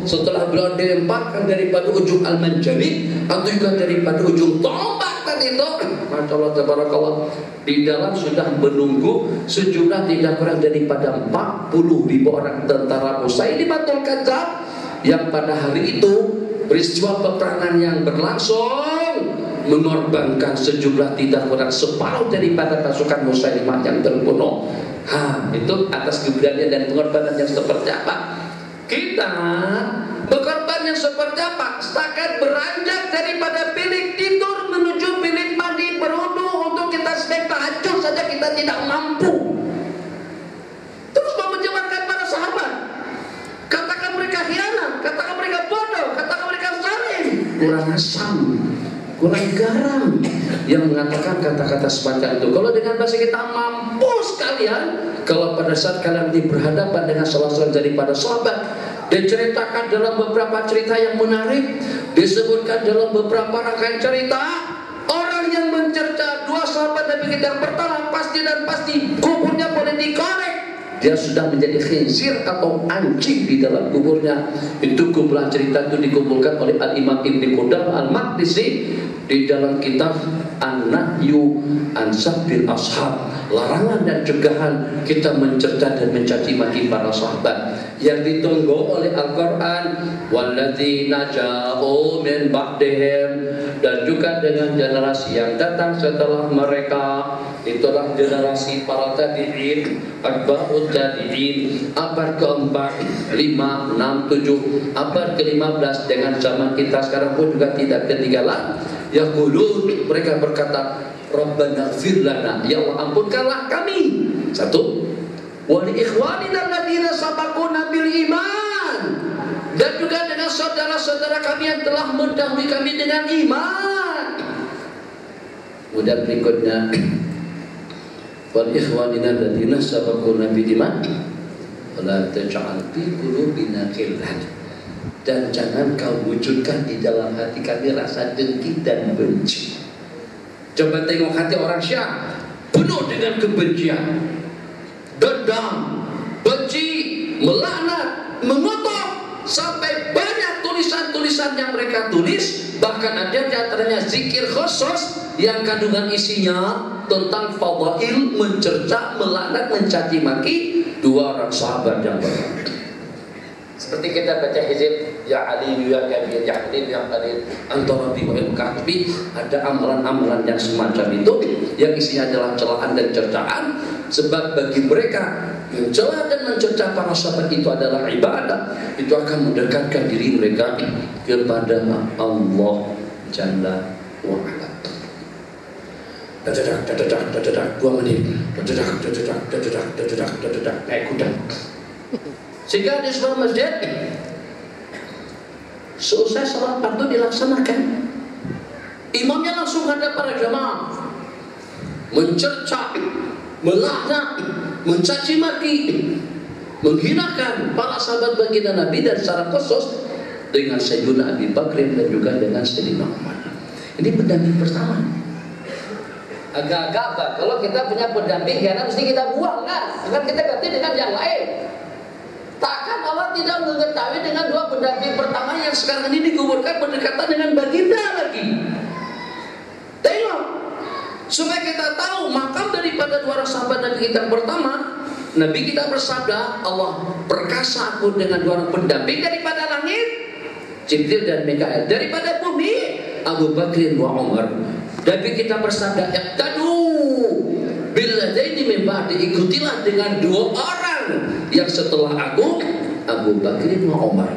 Setelah beliau dilemparkan daripada ujung al-manjani atau juga daripada ujung tombak tadi itu, Masya Allah, tabarakallah. Di dalam sudah menunggu sejumlah tidak kurang daripada 40.000 orang tentara Musailimatul Kadzdzab, yang pada hari itu peristiwa peperangan yang berlangsung mengorbankan sejumlah tidak kurang separuh daripada pasukan Musailimah yang terbunuh. Itu atas keberanian dan pengorbanan yang seperti apa? Kita berkorban yang seperti apa? Setakat beranjak daripada bilik tidur menuju bilik mandi berwudu untuk kita sembahyang tahajud saja kita tidak mampu. Terus mau menjembatkan para sahabat, katakan mereka khianat, katakan mereka bodoh, katakan mereka zalim, kurang asam, kurang garam, yang mengatakan kata-kata semacam itu. Kalau dengan bahasa kita mampu sekalian, kalau pada saat kalian berhadapan dengan salah seorang daripada sahabat, diceritakan dalam beberapa cerita yang menarik, disebutkan dalam beberapa rangkaian cerita, orang yang mencerca dua sahabat Nabi kita yang pertama pasti dan pasti kuburnya boleh dikorek. Dia sudah menjadi khinzir atau anjing di dalam kuburnya. Itu kumpulan cerita itu dikumpulkan oleh Al-Imam Ibnu Qudamah Al-Maqdisi di dalam kitab An-Nahyu an Sabbil Ashab, larangan dan cegahan kita mencerca dan mencaci maki para sahabat, yang ditunggu oleh Al-Quran, walladzina ja'u min ba'dihim, dan juga dengan generasi yang datang setelah mereka. Itulah generasi para tabi'in, atba'ut tabi'in, abad keempat, 5, 6, 7, abad ke-15 dengan zaman kita sekarang pun juga tidak ketinggalan. Yaqulun, mereka berkata, Rabbana ighfir lana, ya Allah ampunkanlah kami. Satu, wa li ikhwanina alladziina sabaquna bil iman, dan juga dengan saudara-saudara kami yang telah mendahului kami dengan iman. Kemudian berikutnya, wal ikhwanina alladziina sabaquna bil iman wa la taj'al fi qulubina ghillan, dan jangan kau wujudkan di dalam hati kami rasa dengki dan benci. Coba tengok hati orang Syiah, penuh dengan kebencian, dendam, benci, melaknat, mengutuk, sampai banyak tulisan-tulisan yang mereka tulis. Bahkan ada di antaranya zikir khusus yang kandungan isinya tentang fadail, mencerca, melaknat, mencaci maki dua orang sahabat yang beriman. Seperti kita baca hizib, ya Ali ya Kabir, ya Halim ya Qadir, antara bi wa kahfi, ada amalan-amalan yang semacam itu yang isinya adalah celaan dan cercaan. Sebab bagi mereka mencela dan mencerca para sahabat itu adalah ibadah, itu akan mendekatkan diri mereka kepada Allah Jalla wa Ala. Dadak 2 menit, dadak naik kuda. Sehingga di sebuah masjid selesai salat fardu dilaksanakan, imamnya langsung hadap para jamaah, mencerca, melaknat, mencaci maki, menghinakan para sahabat baginda Nabi, dan secara khusus dengan Sayyidina Abi Bakr dan juga dengan Sayyidina Umar. Ini pendamping pertama. Agak-agak apa? Kalau kita punya pendamping, karena mesti kita buang kan? Akan kita ganti dengan yang lain. Takkan Allah tidak mengetahui dengan dua pendamping pertama yang sekarang ini dikuburkan berdekatan dengan baginda lagi. Tengok, supaya kita tahu makam daripada dua orang sahabat Nabi kita pertama. Nabi kita bersabda, Allah perkasa aku dengan dua orang pendamping daripada langit, Jibril dan Mikael, daripada bumi, Abu Bakr wa Umar. Nabi kita bersabda, iqtadu billadaini min ba'di, ikutilah dengan dua orang yang setelah aku, Abu Bakr wa Umar.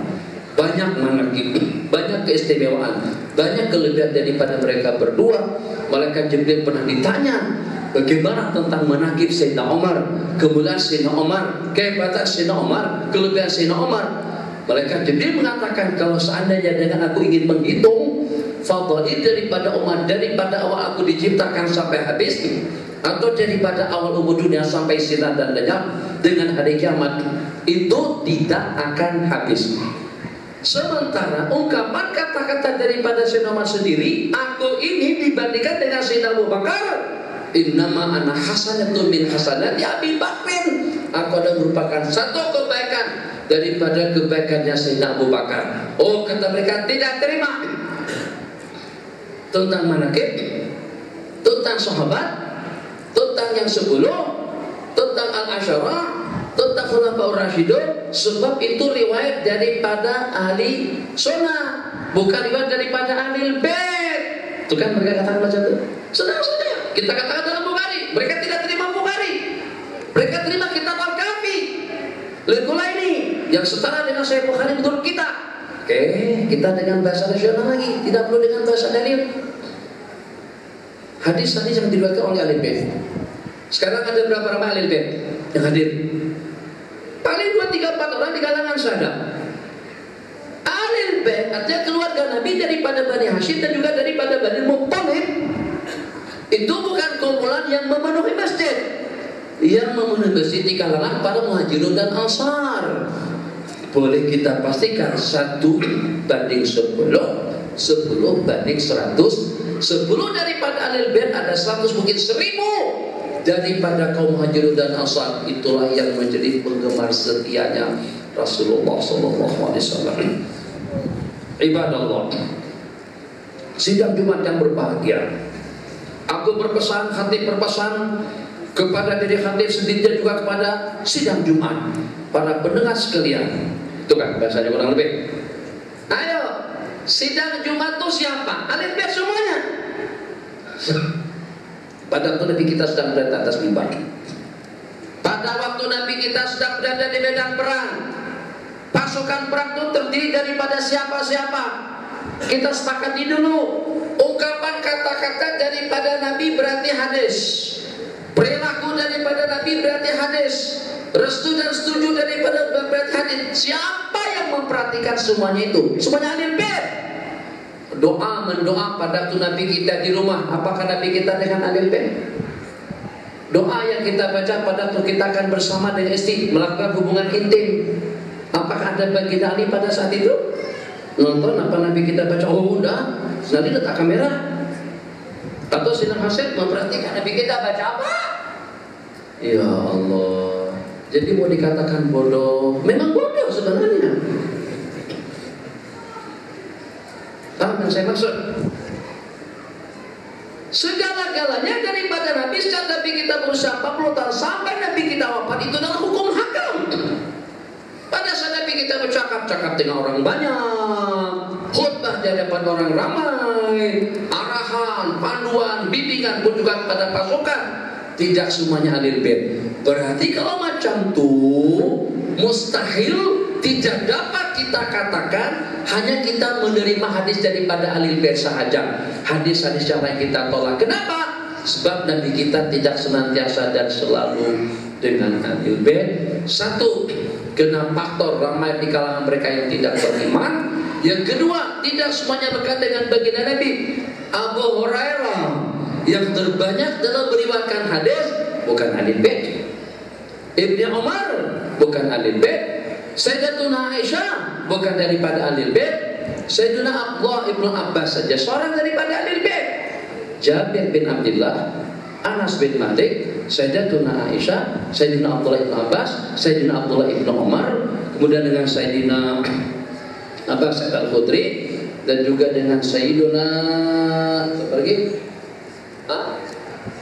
Banyak manaqib, banyak keistimewaan, banyak kelebihan daripada mereka berdua. Malaikat Jibril pernah ditanya bagaimana tentang manaqib Sayyidina Umar, kemuliaan Sayyidina Umar, kehebatan Sayyidina Umar, kelebihan Sayyidina Umar. Malaikat Jibril mengatakan, kalau seandainya dengan aku ingin menghitung fadail daripada Umar, daripada awal aku diciptakan sampai habis, atau daripada awal umur dunia sampai sinar dan lenyap dengan hari kiamat, itu tidak akan habis. Sementara ungkapan kata-kata daripada Sayyidina Umar sendiri, aku ini dibandingkan dengan Sayyidina Abu Bakar, innama ana hasanatun min hasanati Abi Bakrin, aku adalah merupakan satu kebaikan daripada kebaikannya Sayyidina Abu Bakar. Oh, kata mereka tidak terima tentang manaqib. tentang sahabat, tentang yang 10, tentang al-asyarah, tentang khulafaur rasyidun, sebab itu riwayat daripada ahli sunnah, bukan riwayat daripada ahli bait. Itu kan mereka katakan macam itu. Saudara-saudara, kita katakan dalam Bukhari, mereka tidak terima Bukhari. Mereka terima kitab Al-Kafi, Al-Kulaini yang setara dengan Sahih Bukhari menurut kita. Oke, kita dengan bahasa nasional lagi, tidak perlu dengan bahasa dalil. Hadis-hadis yang diriwayatkan oleh ahli bait. Sekarang ada berapa ramai ahli bait yang hadir? Paling 2, 3, 4 orang di kalangan sahabat. Ahli bait artinya keluarga Nabi daripada Bani Hashim dan juga daripada Bani Muttalib. Itu bukan kumpulan yang memenuhi masjid. Yang memenuhi masjid di kalangan para muhajirun dan ansar. Boleh kita pastikan 1 banding 10, 10 banding 100. 10 daripada ahli bait ada 100, mungkin 1000 daripada kaum muhajirun dan ansar. Itulah yang menjadi penggemar setianya Rasulullah SAW. Ibadallah, sidang Jumat yang berbahagia. Aku berpesan, khatib berpesan kepada diri khatib sendiri dan juga kepada sidang Jumat, para pendengar sekalian. Itu kan bahasanya kurang lebih. Ayo, sidang Jumat itu siapa? Ahli bait semuanya. Pada waktu Nabi kita sedang berada atas mimbar, pada waktu Nabi kita sedang berada di medan perang, pasukan perang itu terdiri daripada siapa-siapa. Kita sepakati dulu, ungkapan kata-kata daripada Nabi berarti hadis, perilaku daripada Nabi berarti hadis, restu dan setuju daripada berarti hadis. Siapa yang memperhatikan semuanya itu? Semuanya ahli bait. Doa mendoa pada waktu Nabi kita di rumah, apakah Nabi kita dengan ahli bait? Doa yang kita baca pada waktu kita akan bersama dengan istri melakukan hubungan intim, apakah ada baginda Ali pada saat itu? Nonton apa Nabi kita baca? Oh udah, nanti letak kamera. Atau Sinar Hasan memperhatikan Nabi kita baca apa? Ya Allah, jadi mau dikatakan bodoh, memang bodoh sebenarnya. Paham yang saya maksud? Segala-galanya daripada Nabi, sejak Nabi kita berusia 40 tahun sampai Nabi kita wafat, itu adalah hukum hakam. Pada saat Nabi kita bercakap-cakap dengan orang banyak, khutbah di hadapan orang ramai, arahan, panduan, bimbingan pun juga kepada pasukan, tidak semuanya ahli bait. Berarti kalau macam itu mustahil, tidak dapat kita katakan hanya kita menerima hadis daripada ahli bait sahaja. Hadis-hadis yang lain kita tolak. Kenapa? Sebab Nabi kita tidak senantiasa dan selalu dengan ahli bait. Satu, kena faktor ramai di kalangan mereka yang tidak beriman. Yang kedua, tidak semuanya lekat dengan baginda Nabi. Abu Hurairah yang terbanyak dalam meriwayatkan hadis bukan ahli bait. Ibnu Umar bukan ahli bait. Sayyidatuna Aisyah bukan daripada ahli bait. Sayyidina Abdullah ibnu Abbas saja seorang daripada ahli bait. Jabir bin Abdullah, Anas bin Malik, Sayyidatuna Aisyah, Sayyidina Abdullah ibnu Abbas, Sayyidina Abdullah ibnu Umar, kemudian dengan Sayyidina Abbas Al-Khudri, dan juga dengan Sayyidina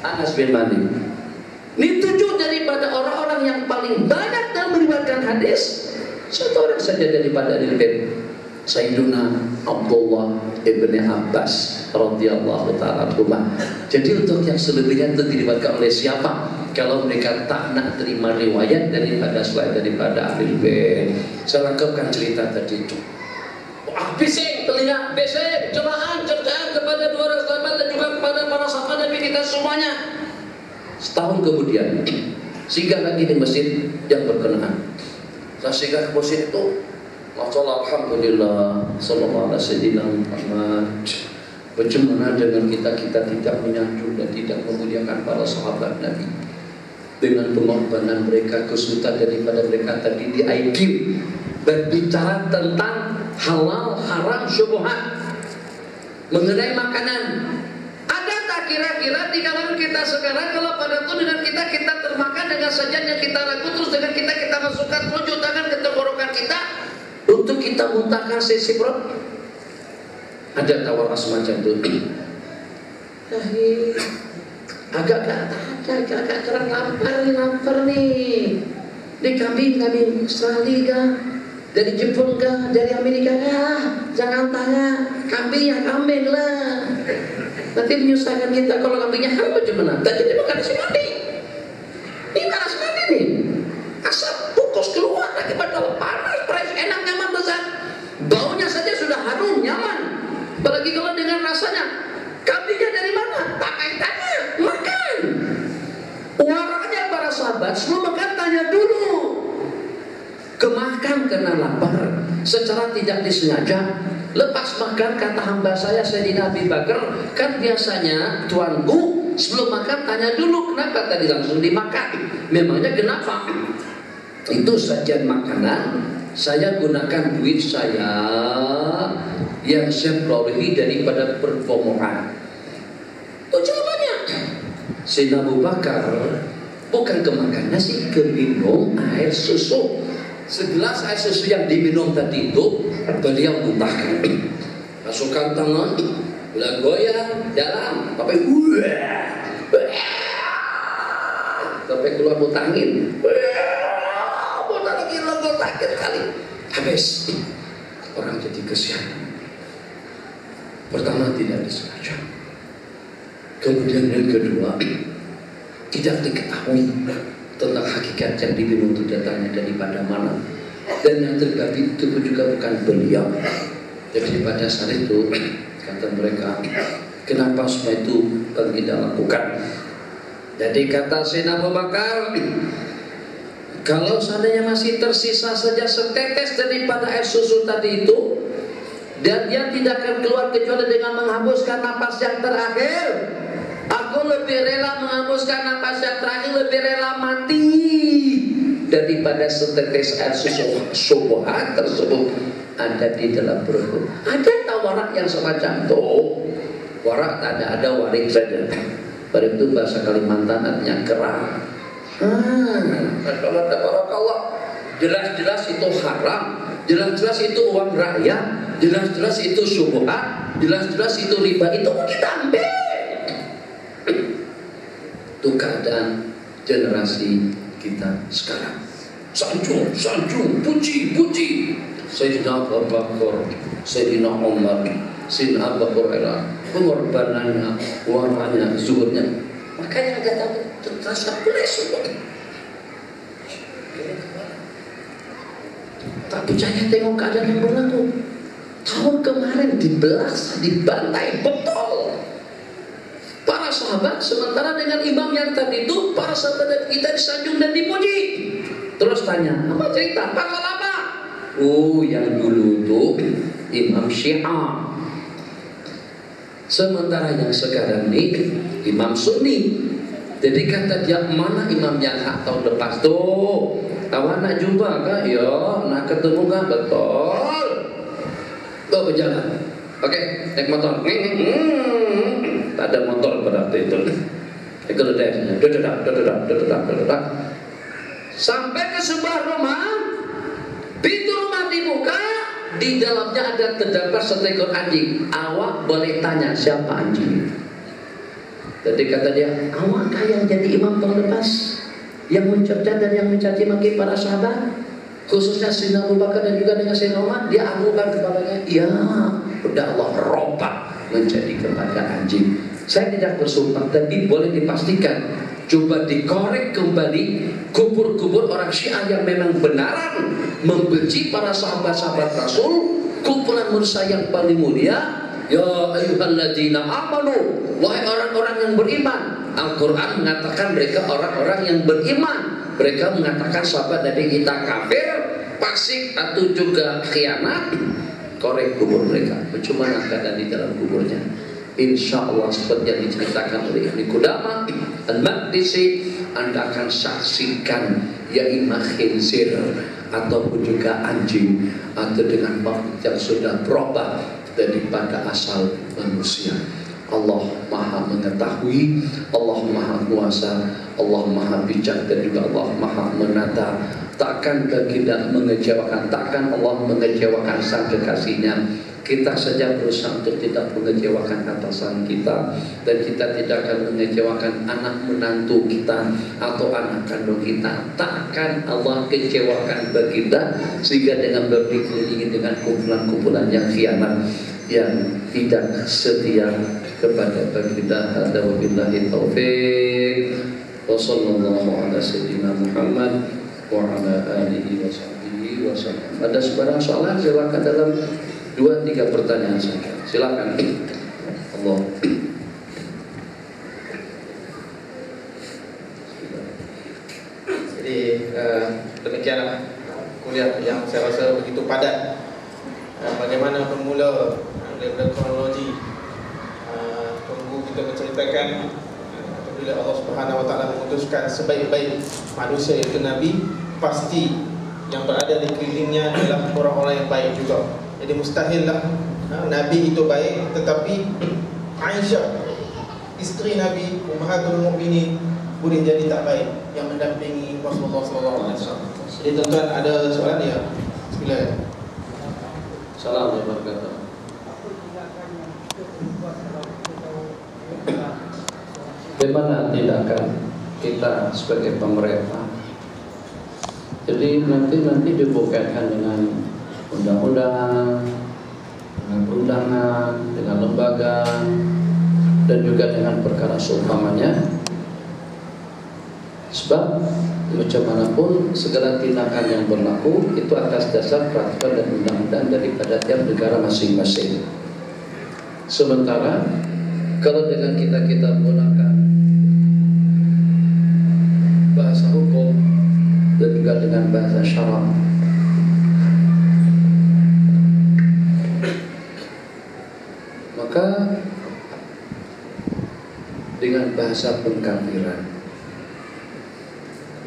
Anas bin Malik. Ini 7 daripada orang-orang yang paling banyak dalam meriwayatkan hadis. 1 orang saja daripada ahli bait, Sayyidina Abdullah ibn Abbas radhiyallahu ta'ala anhu. Jadi untuk yang selebihnya itu diriwayatkan oleh siapa? Kalau mereka tak nak terima riwayat daripada selain daripada ahli bait. Saya lengkapkan cerita tadi itu. Bising telinga, bising cerahan kepada 2 orang sahabat dan juga kepada para sahabat Nabi kita semuanya. Setahun kemudian singgah lagi di masjid yang berkenaan. Saya singgah ke masjid itu, masyaallah, alhamdulillah, sallallahu alaihi Muhammad. Bagaimana dengan kita tidak menyanjung dan tidak memuliakan para sahabat Nabi dengan pengorbanan mereka, kesulitan daripada mereka tadi di IQ berbicara tentang halal, haram, syubhat mengenai makanan. Ada tak kira-kira di kalangan kita sekarang kalau pada itu dengan kita termakan dengan sajian yang kita ragu, terus dengan kita masukkan telunjuk tangan ke tenggorokan kita untuk kita muntahkan sisi perut? Ada tawar semacam itu. agak kurang lapar nih. Di kambing Australia kah? Dari Jepun kah? Dari Amerika kah? Jangan tanya, kambing lah. Nanti menyusahkan kita kalau kambingnya haram bagaimana? Tadi dia makan nasi mati. Ini nasi mati nih. Asap bungkus keluar akibat kalau panas, fresh, enak, nyaman, besar. Baunya saja sudah harum, nyaman. Apalagi kalau dengan rasanya. Kambingnya dari mana? Tak payah tanya, makan. Warnanya para sahabat sebelum makan tanya dulu. Kemakan karena lapar, secara tidak disengaja. Lepas makan kata hamba saya Sayyidina Abi Bakar, kan biasanya tuanku sebelum makan tanya dulu, kenapa tadi langsung dimakan? Memangnya kenapa? Itu sajian makanan, saya gunakan duit saya yang saya perolehi daripada performaan. Itu jawabannya. Sayyidina Abu Bakar bukan kemakan nasi, keminum air susu. Segelas air susu yang diminum tadi itu beliau muntahkan. Masukkan tangan, beliau goyang jalan, sampai sampai keluar mutangin. Muntah lagi, lego sakit kali. Habis. Orang jadi kesian. Pertama tidak disengaja. Kemudian yang kedua tidak diketahui tentang hakikat yang diminum itu datangnya daripada mana. Dan yang terjadi itu juga bukan beliau. Jadi pada saat itu kata mereka, kenapa semua itu kalian tidak lakukan? Jadi kata Sayyidina Abu Bakar, kalau seandainya masih tersisa saja setetes daripada air susu tadi itu, dan dia tidak akan keluar kecuali dengan menghembuskan napas yang terakhir, aku lebih rela menghembuskan napas yang terakhir, lebih rela mati daripada setetes air susu subuhan tersebut ada di dalam perutku. Ada tak warak yang semacam itu? Warak ada warik saja. Warik itu bahasa Kalimantan artinya kerang. Barakallah. Jelas-jelas itu haram, jelas-jelas itu uang rakyat, jelas-jelas itu subuhan, jelas-jelas itu riba, itu kita ambil. Itu keadaan generasi kita sekarang. Sanjung, puji. Sayyidina Abu Bakar, Sayyidina Umar, Sayyidina Abu Hurairah, pengorbanannya, warnanya, zuhurnya. Makanya agak terasa peles. Tak percaya tengok keadaan yang berlaku. Tahun kemarin dibelas, dibantai betul para sahabat, sementara dengan imam yang tadi itu para sahabat kita disanjung dan dipuji. Terus tanya, apa cerita? Pasal apa? Oh, yang dulu itu Imam Syiah, sementara yang sekarang ini Imam Sunni. Jadi kata dia, mana imam yang hak tahun lepas tuh? Awak nak jumpa kah? Ya, nak ketemu kah? Betul. Bawa berjalan. Oke, naik motor. Tak ada motor pada waktu itu. Keledainya, dedak. Sampai ke sebuah rumah, pintu rumah dibuka, di dalamnya ada terdapat seekor anjing. Awak boleh tanya siapa anjing? Jadi kata dia, awakkah yang jadi imam tahun lepas, yang mencerca dan yang mencaci maki para sahabat, khususnya Sayyidina Abu Bakar dan juga dengan Sayyidina Umar? Dia anggukan kepalanya, iya, udah Allah robak menjadi kepada anjing. Saya tidak bersumpah, tapi boleh dipastikan, coba dikorek kembali kubur-kubur orang Syiah yang memang benaran membenci para sahabat-sahabat Rasul, kumpulan manusia yang paling mulia. Ya ayyuhalladzina amanu, wahai orang-orang yang beriman. Al-Quran mengatakan mereka orang-orang yang beriman. Mereka mengatakan sahabat dari kita kafir, fasik atau juga khianat. Korek kubur mereka. Bagaimana keadaan di dalam kuburnya? Insya Allah seperti yang diceritakan oleh Ibnu Qudamah Al-Maqdisi, Anda akan saksikan ya imam khinzir ataupun juga anjing, atau dengan makhluk yang sudah berubah daripada asal manusia. Allah Maha mengetahui, Allah Maha kuasa, Allah Maha bijak, dan juga Allah Maha menata. Takkan tidak mengecewakan, takkan Allah mengecewakan sang kekasihnya. Kita saja berusaha untuk tidak mengecewakan atasan kita, dan kita tidak akan mengecewakan anak menantu kita atau anak kandung kita. Takkan Allah kecewakan baginda sehingga dengan berkelilingi dengan kumpulan-kumpulan yang khianat, yang tidak setia kepada baginda. Hada wabillahi taufiq. Wa sallallahu ala sayyidina Muhammad wa ala alihi wa sahbihi wa sallam. Ada sebarang soalan silakan dalam 2-3 pertanyaan saja. Silakan. Allah. Jadi demikianlah kuliah yang saya rasa begitu padat. Bagaimana bermula daripada kronologi, tunggu kita menceritakan apabila Allah Subhanahu Wa Taala memutuskan sebaik-baik manusia itu Nabi, pasti yang berada di kelilingnya adalah orang-orang yang baik juga. Jadi mustahillah Nabi itu baik, tetapi Aisyah, isteri Nabi, Ummahatul Mukminin, boleh jadi tak baik yang mendampingi Rasulullah SAW. Jadi tuan-tuan ada soalan ya? Bismillah. Assalamualaikum warahmatullahi wabarakatuh. Bagaimana tindakan kita sebagai pemerintah? Jadi nanti dibukakan dengan undang-undang, dengan undangan, dengan lembaga, dan juga dengan perkara seumpamanya. Sebab macam manapun segala tindakan yang berlaku itu atas dasar peraturan dan undang-undang daripada tiap negara masing-masing. Sementara kalau dengan kita menggunakan bahasa hukum dan juga dengan bahasa syarak, maka dengan bahasa pengkafiran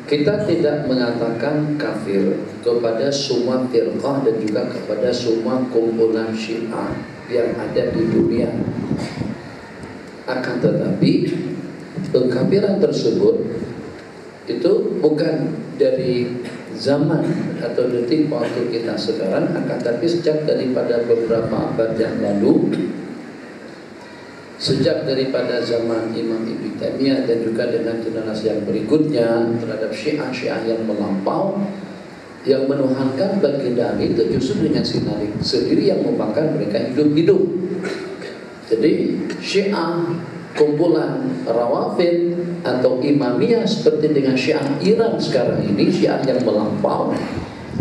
kita tidak mengatakan kafir kepada semua firqah dan juga kepada semua kumpulan Syiah yang ada di dunia. Akan tetapi pengkafiran tersebut itu bukan dari zaman atau detik waktu kita sekarang, akan tetapi sejak daripada beberapa abad yang lalu, sejak daripada zaman Imam Ibn Taimiyah dan juga dengan generasi yang berikutnya terhadap Syiah yang melampau, yang menuhankan baginda Ali itu justru dengan sinari sendiri yang membakar mereka hidup-hidup. Jadi Syiah, kumpulan Rawafid atau Imamiyah seperti dengan Syiah Iran sekarang ini, Syiah yang melampau,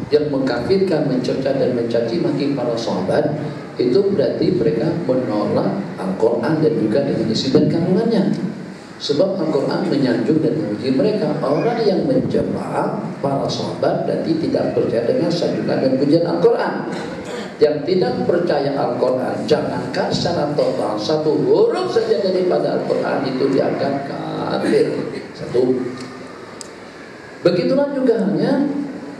yang mengkafirkan, mencerca dan mencaci maki para sahabat, itu berarti mereka menolak Al-Quran dan juga dengan isi dan kandungannya. Sebab Al-Quran menyanjung dan memuji mereka. Orang yang menjebak para sahabat berarti tidak percaya dengan sanjungan dan pujian Al-Quran. Yang tidak percaya Al-Quran, jangankan secara total satu huruf saja daripada Al-Quran itu dianggap kafir. Satu. Begitulah juga halnya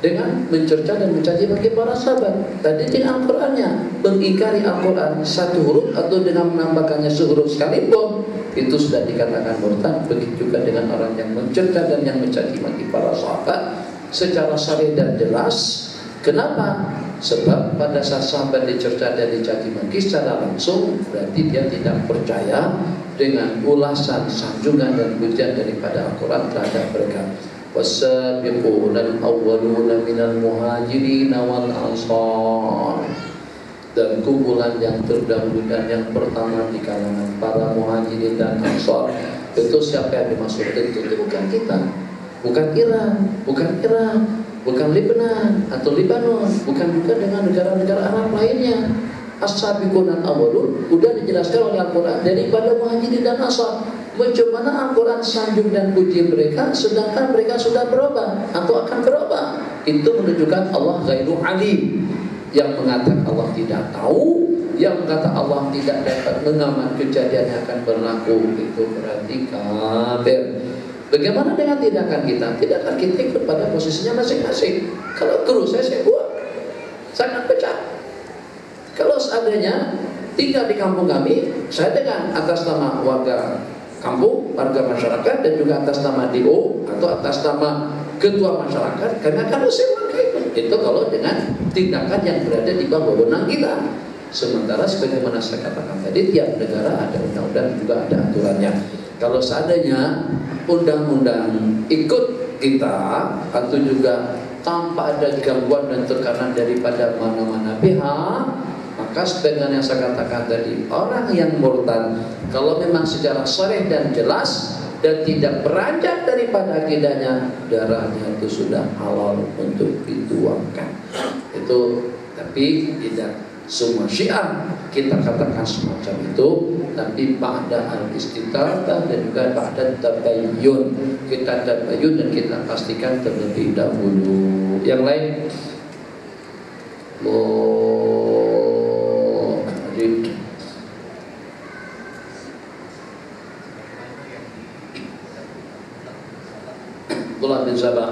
dengan mencerca dan mencaci maki para sahabat. Tadi dengan Al-Qurannya, mengingkari Al-Quran satu huruf atau dengan menambahkannya sehuruf sekalipun, itu sudah dikatakan murtad. Begitu juga dengan orang yang mencerca dan yang mencaci maki para sahabat secara sharih dan jelas. Kenapa? Sebab pada saat sahabat dicerca dan dicaci maki secara langsung, berarti dia tidak percaya dengan ulasan, sanjungan dan pujian daripada Al-Quran terhadap mereka. والسابقون الأولون من المهاجرين والأنصار, dan kumpulan yang terdahulu dan yang pertama di kalangan para muhajirin dan ansar. Itu siapa yang dimaksudkan? Itu bukan kita, bukan Iran, bukan Irak, bukan Lebanon atau Libanon, bukan juga dengan negara-negara Arab lainnya. As-sabiqun al-awwalun sudah dijelaskan oleh Al-Quran daripada muhajirin dan ansar. Bagaimana Al-Quran sanjung dan puji mereka, sedangkan mereka sudah berubah atau akan berubah. Itu menunjukkan Allah ghairu alim. Yang mengatakan Allah tidak tahu, yang kata Allah tidak dapat mengaman kejadian yang akan berlaku, itu berarti kafir. Bagaimana dengan tindakan kita? Tindakan kita ikut pada posisinya masing-masing. Kalau guru saya buat, sangat pecat. Kalau seandainya tinggal di kampung kami, saya dengan atas nama warga kampung, warga masyarakat, dan juga atas nama DO atau atas nama ketua masyarakat, karena kan usia warga itu kalau dengan tindakan yang berada di bawah wewenang kita. Sementara sebagaimana saya katakan tadi, tiap negara ada undang-undang juga ada aturannya. Kalau seandainya undang-undang ikut kita atau juga tanpa ada gangguan dan tekanan daripada mana-mana pihak, maka sebagaimana yang saya katakan tadi, orang yang murtad kalau memang secara sharih dan jelas dan tidak beranjak daripada akidahnya, darahnya itu sudah halal untuk dituangkan. Itu tapi tidak semua Syiah kita katakan semacam itu, tapi ba'da al-istitadah dan juga ba'da tabayyun, kita tabayyun dan kita pastikan terlebih dahulu. Yang lain, Abdullah bin Sabah.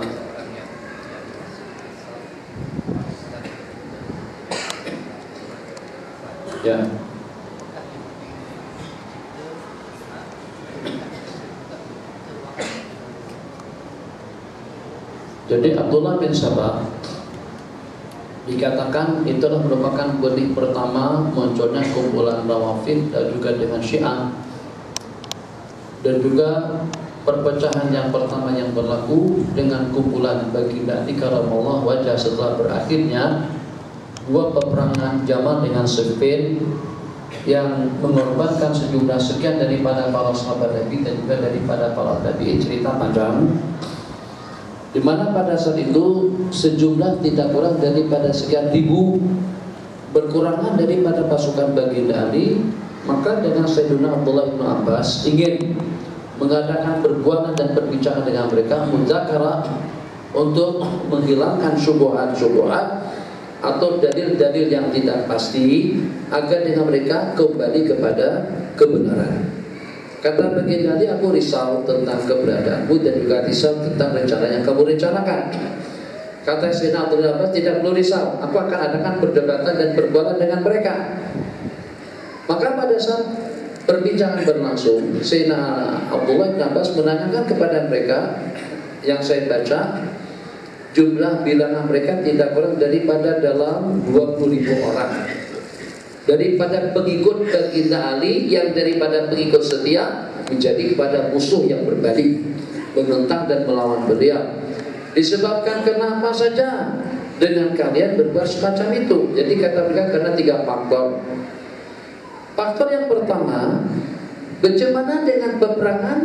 Ya. Jadi Abdullah bin Sabah dikatakan itulah merupakan benih pertama munculnya kumpulan Rawafid dan juga dengan Syiah, dan juga perpecahan yang pertama yang berlaku dengan kumpulan Baginda Ali karamallahu wajhah setelah berakhirnya dua peperangan Jamal dengan Siffin yang mengorbankan sejumlah sekian daripada para sahabat Nabi dan juga daripada para tabi'in. Cerita panjang di mana pada saat itu sejumlah tidak kurang daripada sekian ribu berkurangan daripada pasukan Baginda Ali. Maka dengan Sayyidina Abdullah bin Abbas ingin mengadakan perbuatan dan perbincangan dengan mereka, mudzakarah, untuk menghilangkan syubhat-syubhat atau dalil-dalil yang tidak pasti agar dengan mereka kembali kepada kebenaran. Kata Baginda Ali, aku risau tentang keberadaanmu dan juga risau tentang rencana yang kamu rencanakan. Kata Sayyidina Abdullah bin Abbas, tidak perlu risau, aku akan adakan perdebatan dan perbuatan dengan mereka. Maka pada saat perbincangan berlangsung, Sayyidina Abdullah bin Abbas menanyakan kepada mereka, yang saya baca jumlah bilangan mereka tidak kurang daripada dalam 20.000 orang. Daripada pengikut Baginda Ali yang daripada pengikut setia menjadi kepada musuh yang berbalik, menentang dan melawan beliau. Disebabkan kenapa saja dengan kalian berbuat semacam itu? Jadi kata mereka karena 3 faktor. Faktor yang pertama, bagaimana dengan peperangan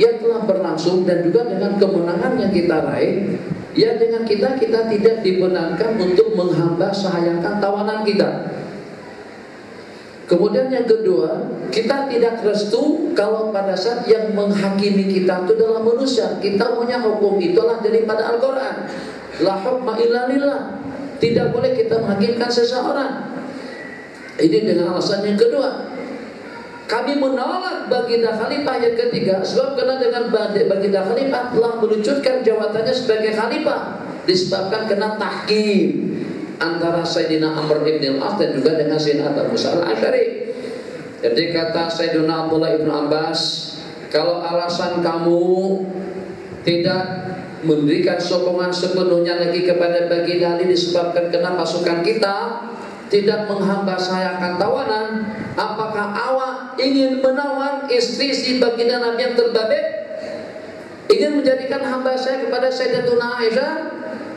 yang telah berlangsung dan juga dengan kemenangan yang kita raih, ya dengan kita tidak dibenarkan untuk menghamba sahayangkan tawanan kita. Kemudian yang kedua, kita tidak restu kalau pada saat yang menghakimi kita itu adalah manusia. Kita punya hukum itulah daripada Al-Quran. La hukma illa lillah. Tidak boleh kita menghakimkan seseorang. Ini dengan alasan yang kedua. Kami menolak Baginda Khalifah yang ketiga, sebab karena dengan Baginda Khalifah telah meluncurkan jabatannya sebagai Khalifah, disebabkan kena tahkim antara Sayyidina Amr ibn al-As dan juga dengan Sayyidina Abu Musa al-Asy'ari. Jadi kata Sayyidina Abdullah ibn Abbas, kalau alasan kamu tidak memberikan sokongan sepenuhnya lagi kepada Baginda Ali disebabkan kena pasukan kita tidak menghamba sahayakan tawanan, apakah awak ingin menawan istri si Baginda Nabi yang terbabit? Ingin menjadikan hamba saya kepada Sayyidatuna Aisyah?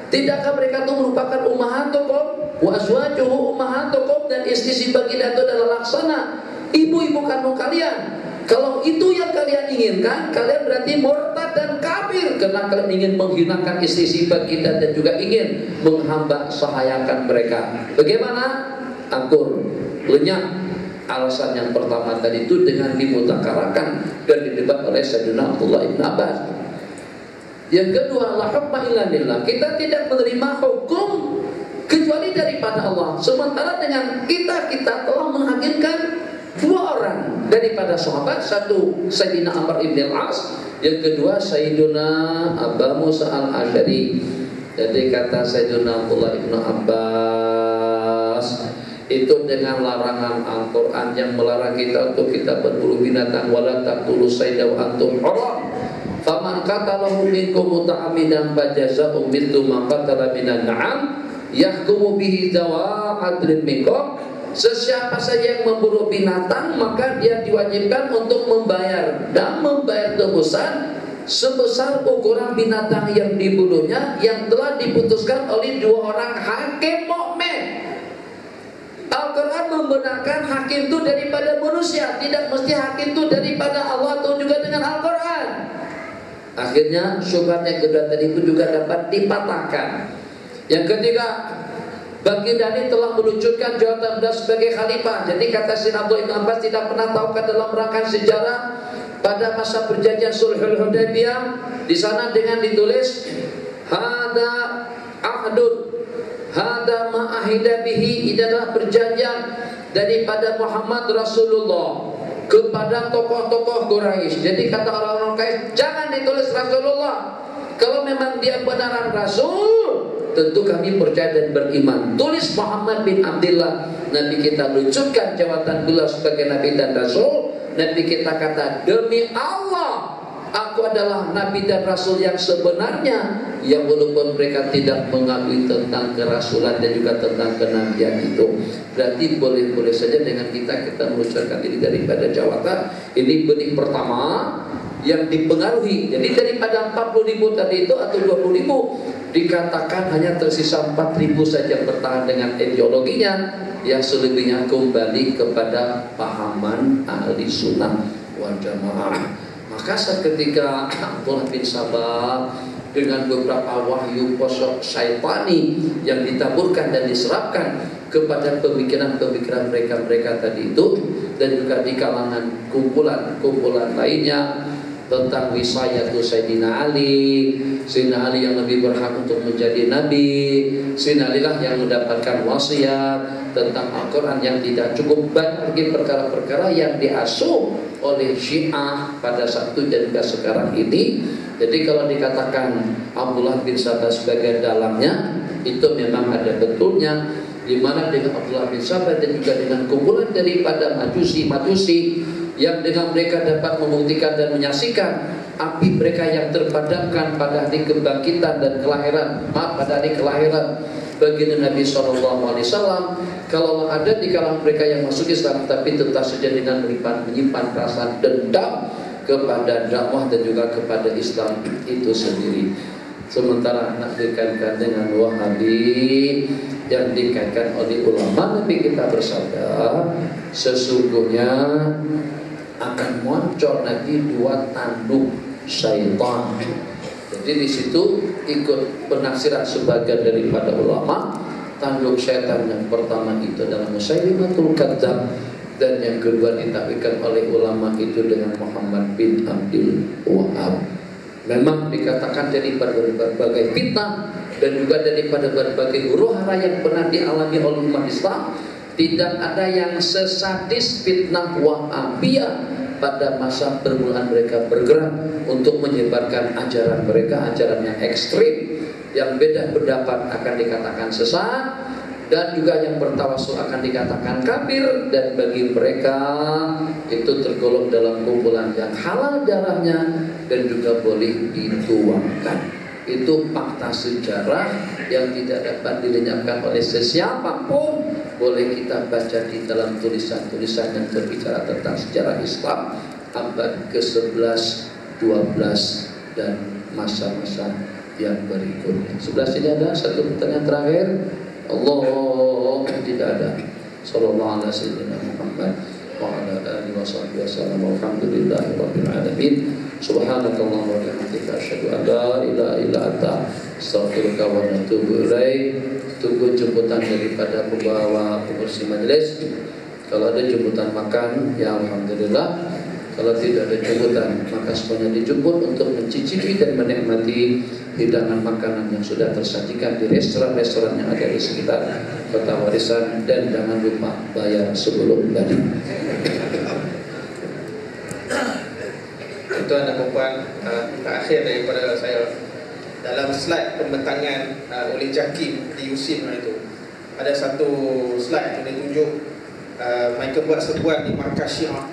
Tidakkah mereka itu merupakan ummahatukum wa azwajuhu ummahatukum, dan istri si Baginda itu adalah laksana ibu-ibu kandung kalian? Kalau itu yang kalian inginkan, kalian berarti murtad dan kafir karena kalian ingin menghinakan istri si Baginda dan juga ingin menghamba sahayakan mereka. Bagaimana? Angkur, lenyap alasan yang pertama tadi itu dengan dimutakarakan dan didebat oleh Sayyidina Abdullah ibn Abbas. Yang kedua, la hukma illa lillah. Kita tidak menerima hukum kecuali daripada Allah. Sementara dengan kita telah menghakimkan 2 orang daripada sahabat, satu Sayyidina Amr ibn al-As, yang kedua Sayyidina Abu Musa al-Asy'ari. Jadi kata Sayyidina Abdullah ibn Abbas, itu dengan larangan Al-Quran yang melarang kita untuk kita berburu binatang, wala taqtulu sayda wa antum hurum. Faman qatalahu minkum muta'ammidan fajazaa'u mithlu ma qatala minan na'am yahkumu bihi dawa adlin minkum Sesiapa saja yang memburu binatang, maka dia diwajibkan untuk membayar, dan membayar tebusan sebesar ukuran binatang yang dibunuhnya, yang telah diputuskan oleh 2 orang hakim mukmin. Al-Quran membenarkan hakim itu daripada manusia, tidak mesti hakim itu daripada Allah atau juga dengan Al-Quran. Akhirnya syubhat yang kedua tadi itu juga dapat dipatahkan. Yang ketiga, Baginda ini telah meluncurkan jawatan beliau sebagai khalifah. Jadi kata Sayyidina Abdullah bin Abbas, tidak pernah tahukah dalam rangkaian sejarah pada masa perjanjian Sulhul Hudaybiyah, di sana dengan ditulis hada ahdun hada ma'ahida bihi, ini adalah perjanjian daripada Muhammad Rasulullah kepada tokoh-tokoh Quraisy. Jadi kata orang-orang Quraisy, jangan ditulis Rasulullah. Kalau memang dia benaran Rasul, tentu kami percaya dan beriman. Tulis Muhammad bin Abdullah. Nabi kita luncurkan jawatan beliau sebagai Nabi dan Rasul. Nabi kita kata, demi Allah, aku adalah Nabi dan Rasul yang sebenarnya, yang walaupun mereka tidak mengakui tentang kerasulan dan juga tentang kenabian itu. Berarti boleh-boleh saja dengan kita meluncurkan ini daripada jawatan. Ini benih pertama yang dipengaruhi. Jadi daripada 40.000 tadi itu atau 20.000, dikatakan hanya tersisa 4.000 saja bertahan dengan ideologinya, yang selebihnya kembali kepada pahaman ahli sunnah wal jamaah. Maka saat ketika Abdullah bin Sabah dengan beberapa wahyu posok syaitani yang ditaburkan dan diserapkan kepada pemikiran-pemikiran mereka tadi itu, dan juga di kalangan kumpulan lainnya tentang wisayatu Sayyidina Ali, Sayyidina Ali yang lebih berhak untuk menjadi Nabi, Sayyidina Ali lah yang mendapatkan wasiat, tentang Al-Quran yang tidak cukup, banyak lagi perkara-perkara yang diasuh oleh Syiah pada saat itu dan juga sekarang ini. Jadi kalau dikatakan Abdullah bin Sabah sebagai dalangnya, itu memang ada betulnya, di mana dengan Abdullah bin Sabah dan juga dengan kumpulan daripada majusi yang dengan mereka dapat membuktikan dan menyaksikan api mereka yang terpadamkan pada hari kebangkitan dan kelahiran, pada hari kelahiran baginda Nabi SAW. Kalau ada di kalangan mereka yang masuk Islam, tapi tetap saja dengan menyimpan perasaan dendam kepada dakwah dan juga kepada Islam itu sendiri. Sementara nak dikaitkan dengan Wahabi yang dikaitkan oleh ulama, Nabi kita bersabda, sesungguhnya akan muncul nanti 2 tanduk syaitan. Jadi di situ ikut penafsiran sebagian daripada ulama. Tanduk syaitan yang pertama itu adalah Musailimatul Kadzdzab, dan yang kedua ditakwilkan oleh ulama itu dengan Muhammad bin Abdul Wahab. Memang dikatakan daripada berbagai fitnah dan juga daripada berbagai huru-hara yang pernah dialami oleh umat Islam, tidak ada yang sesadis fitnah Wahabiyah pada masa permulaan mereka bergerak untuk menyebarkan ajaran mereka, ajaran yang ekstrim, yang beda pendapat akan dikatakan sesat, dan juga yang bertawasul akan dikatakan kafir, dan bagi mereka itu tergolong dalam kumpulan yang halal darahnya dan juga boleh dituangkan. Itu fakta sejarah yang tidak dapat dilenyapkan oleh sesiapapun. Boleh kita baca di dalam tulisan-tulisan yang berbicara tentang sejarah Islam abad ke-11, 12 dan masa-masa yang berikutnya. Sebelah sini ada satu pertanyaan terakhir. Allah tidak ada. Sallallahu alaihi Muhammad wa ala alihi wasallam. Walhamdulillahirabbil alamin. Subhanakallahumma wa bihamdika asyhadu an la ilaha illa anta astaghfiruka wa atubu ilaik. Tunggu jemputan daripada pembawa pengurus majelis. Kalau ada jemputan makan, ya alhamdulillah. Kalau tidak ada jemputan, maka semuanya dijemput untuk mencicipi dan menikmati hidangan makanan yang sudah tersajikan di restoran-restoran yang ada di sekitar Kota Warisan, dan jangan lupa bayar sebelum tadi. Tuan dan puan, terakhir daripada saya, dalam slide pembentangan oleh Jakim di USIM itu, ada satu slide yang ditunjuk mereka buat serbuan di markas Syiah,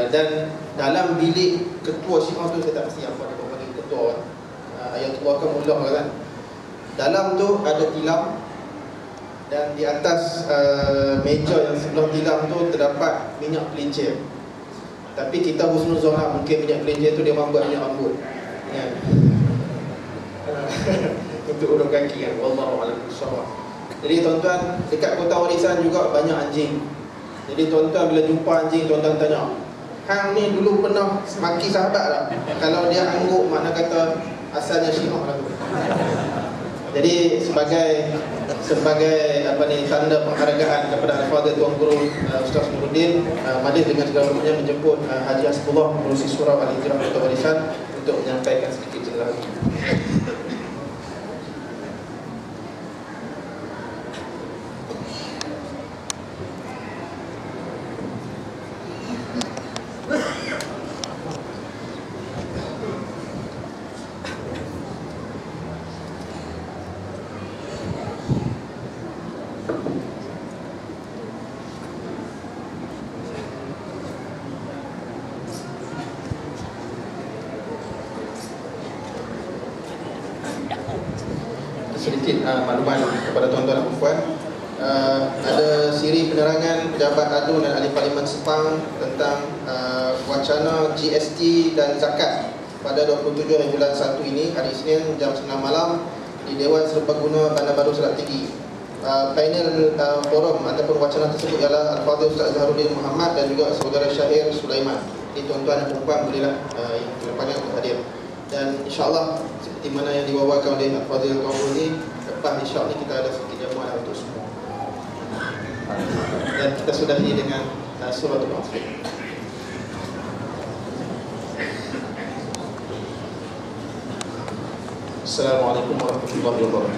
dan dalam bilik ketua Syiah tu, saya tak pasti apa dia ketua Ayatullah Kamullah kan, dalam tu ada tilam, Dan di atas meja yang sebelah tilam tu terdapat minyak pelincir. Tapi kita husnuzon, mungkin minyak pelincir tu dia buat minyak rambut ya. Untuk urut kaki kan. Wallahu a'lam bishawab. Jadi tuan-tuan, dekat kota warisan juga banyak anjing. Jadi tuan-tuan bila jumpa anjing, tuan-tuan tanya, hang ni dulu pernah maki sahabat tak? Kalau dia angguk, makna kata asalnya Syiah lah tu. Jadi sebagai tanda penghargaan kepada Al-Fadhil Tuan Guru Ustaz Nuruddin, majlis dengan segala hormatnya menjemput Haji Hasbullah Pengurusi Surau Al-Hijrah Kota Warisan untuk menyampaikan sedikit cerita. Sedikit makluman kepada tuan-tuan dan puan. Ada siri penerangan pejabat ADU dan ahli parlimen Sepang tentang wacana GST dan zakat pada 27 bulan 1 ini, hari Isnin jam 9 malam di Dewan Serbaguna Bandar Baru Selat Tinggi. Panel forum ataupun wacana tersebut ialah Al-Fadhil Ustaz Zaharuddin Muhammad dan juga saudara Syahir Sulaiman. Jadi tuan-tuan dan puan bolehlah yang terpanggil untuk hadir. Dan insyaAllah seperti mana yang diwawakan oleh Al-Fadhil Tuan Guru ini, lepas insyaAllah kita ada sedikit jamuan untuk semua. Dan kita sudahi dengan suratul Asr. Assalamualaikum warahmatullahi wabarakatuh.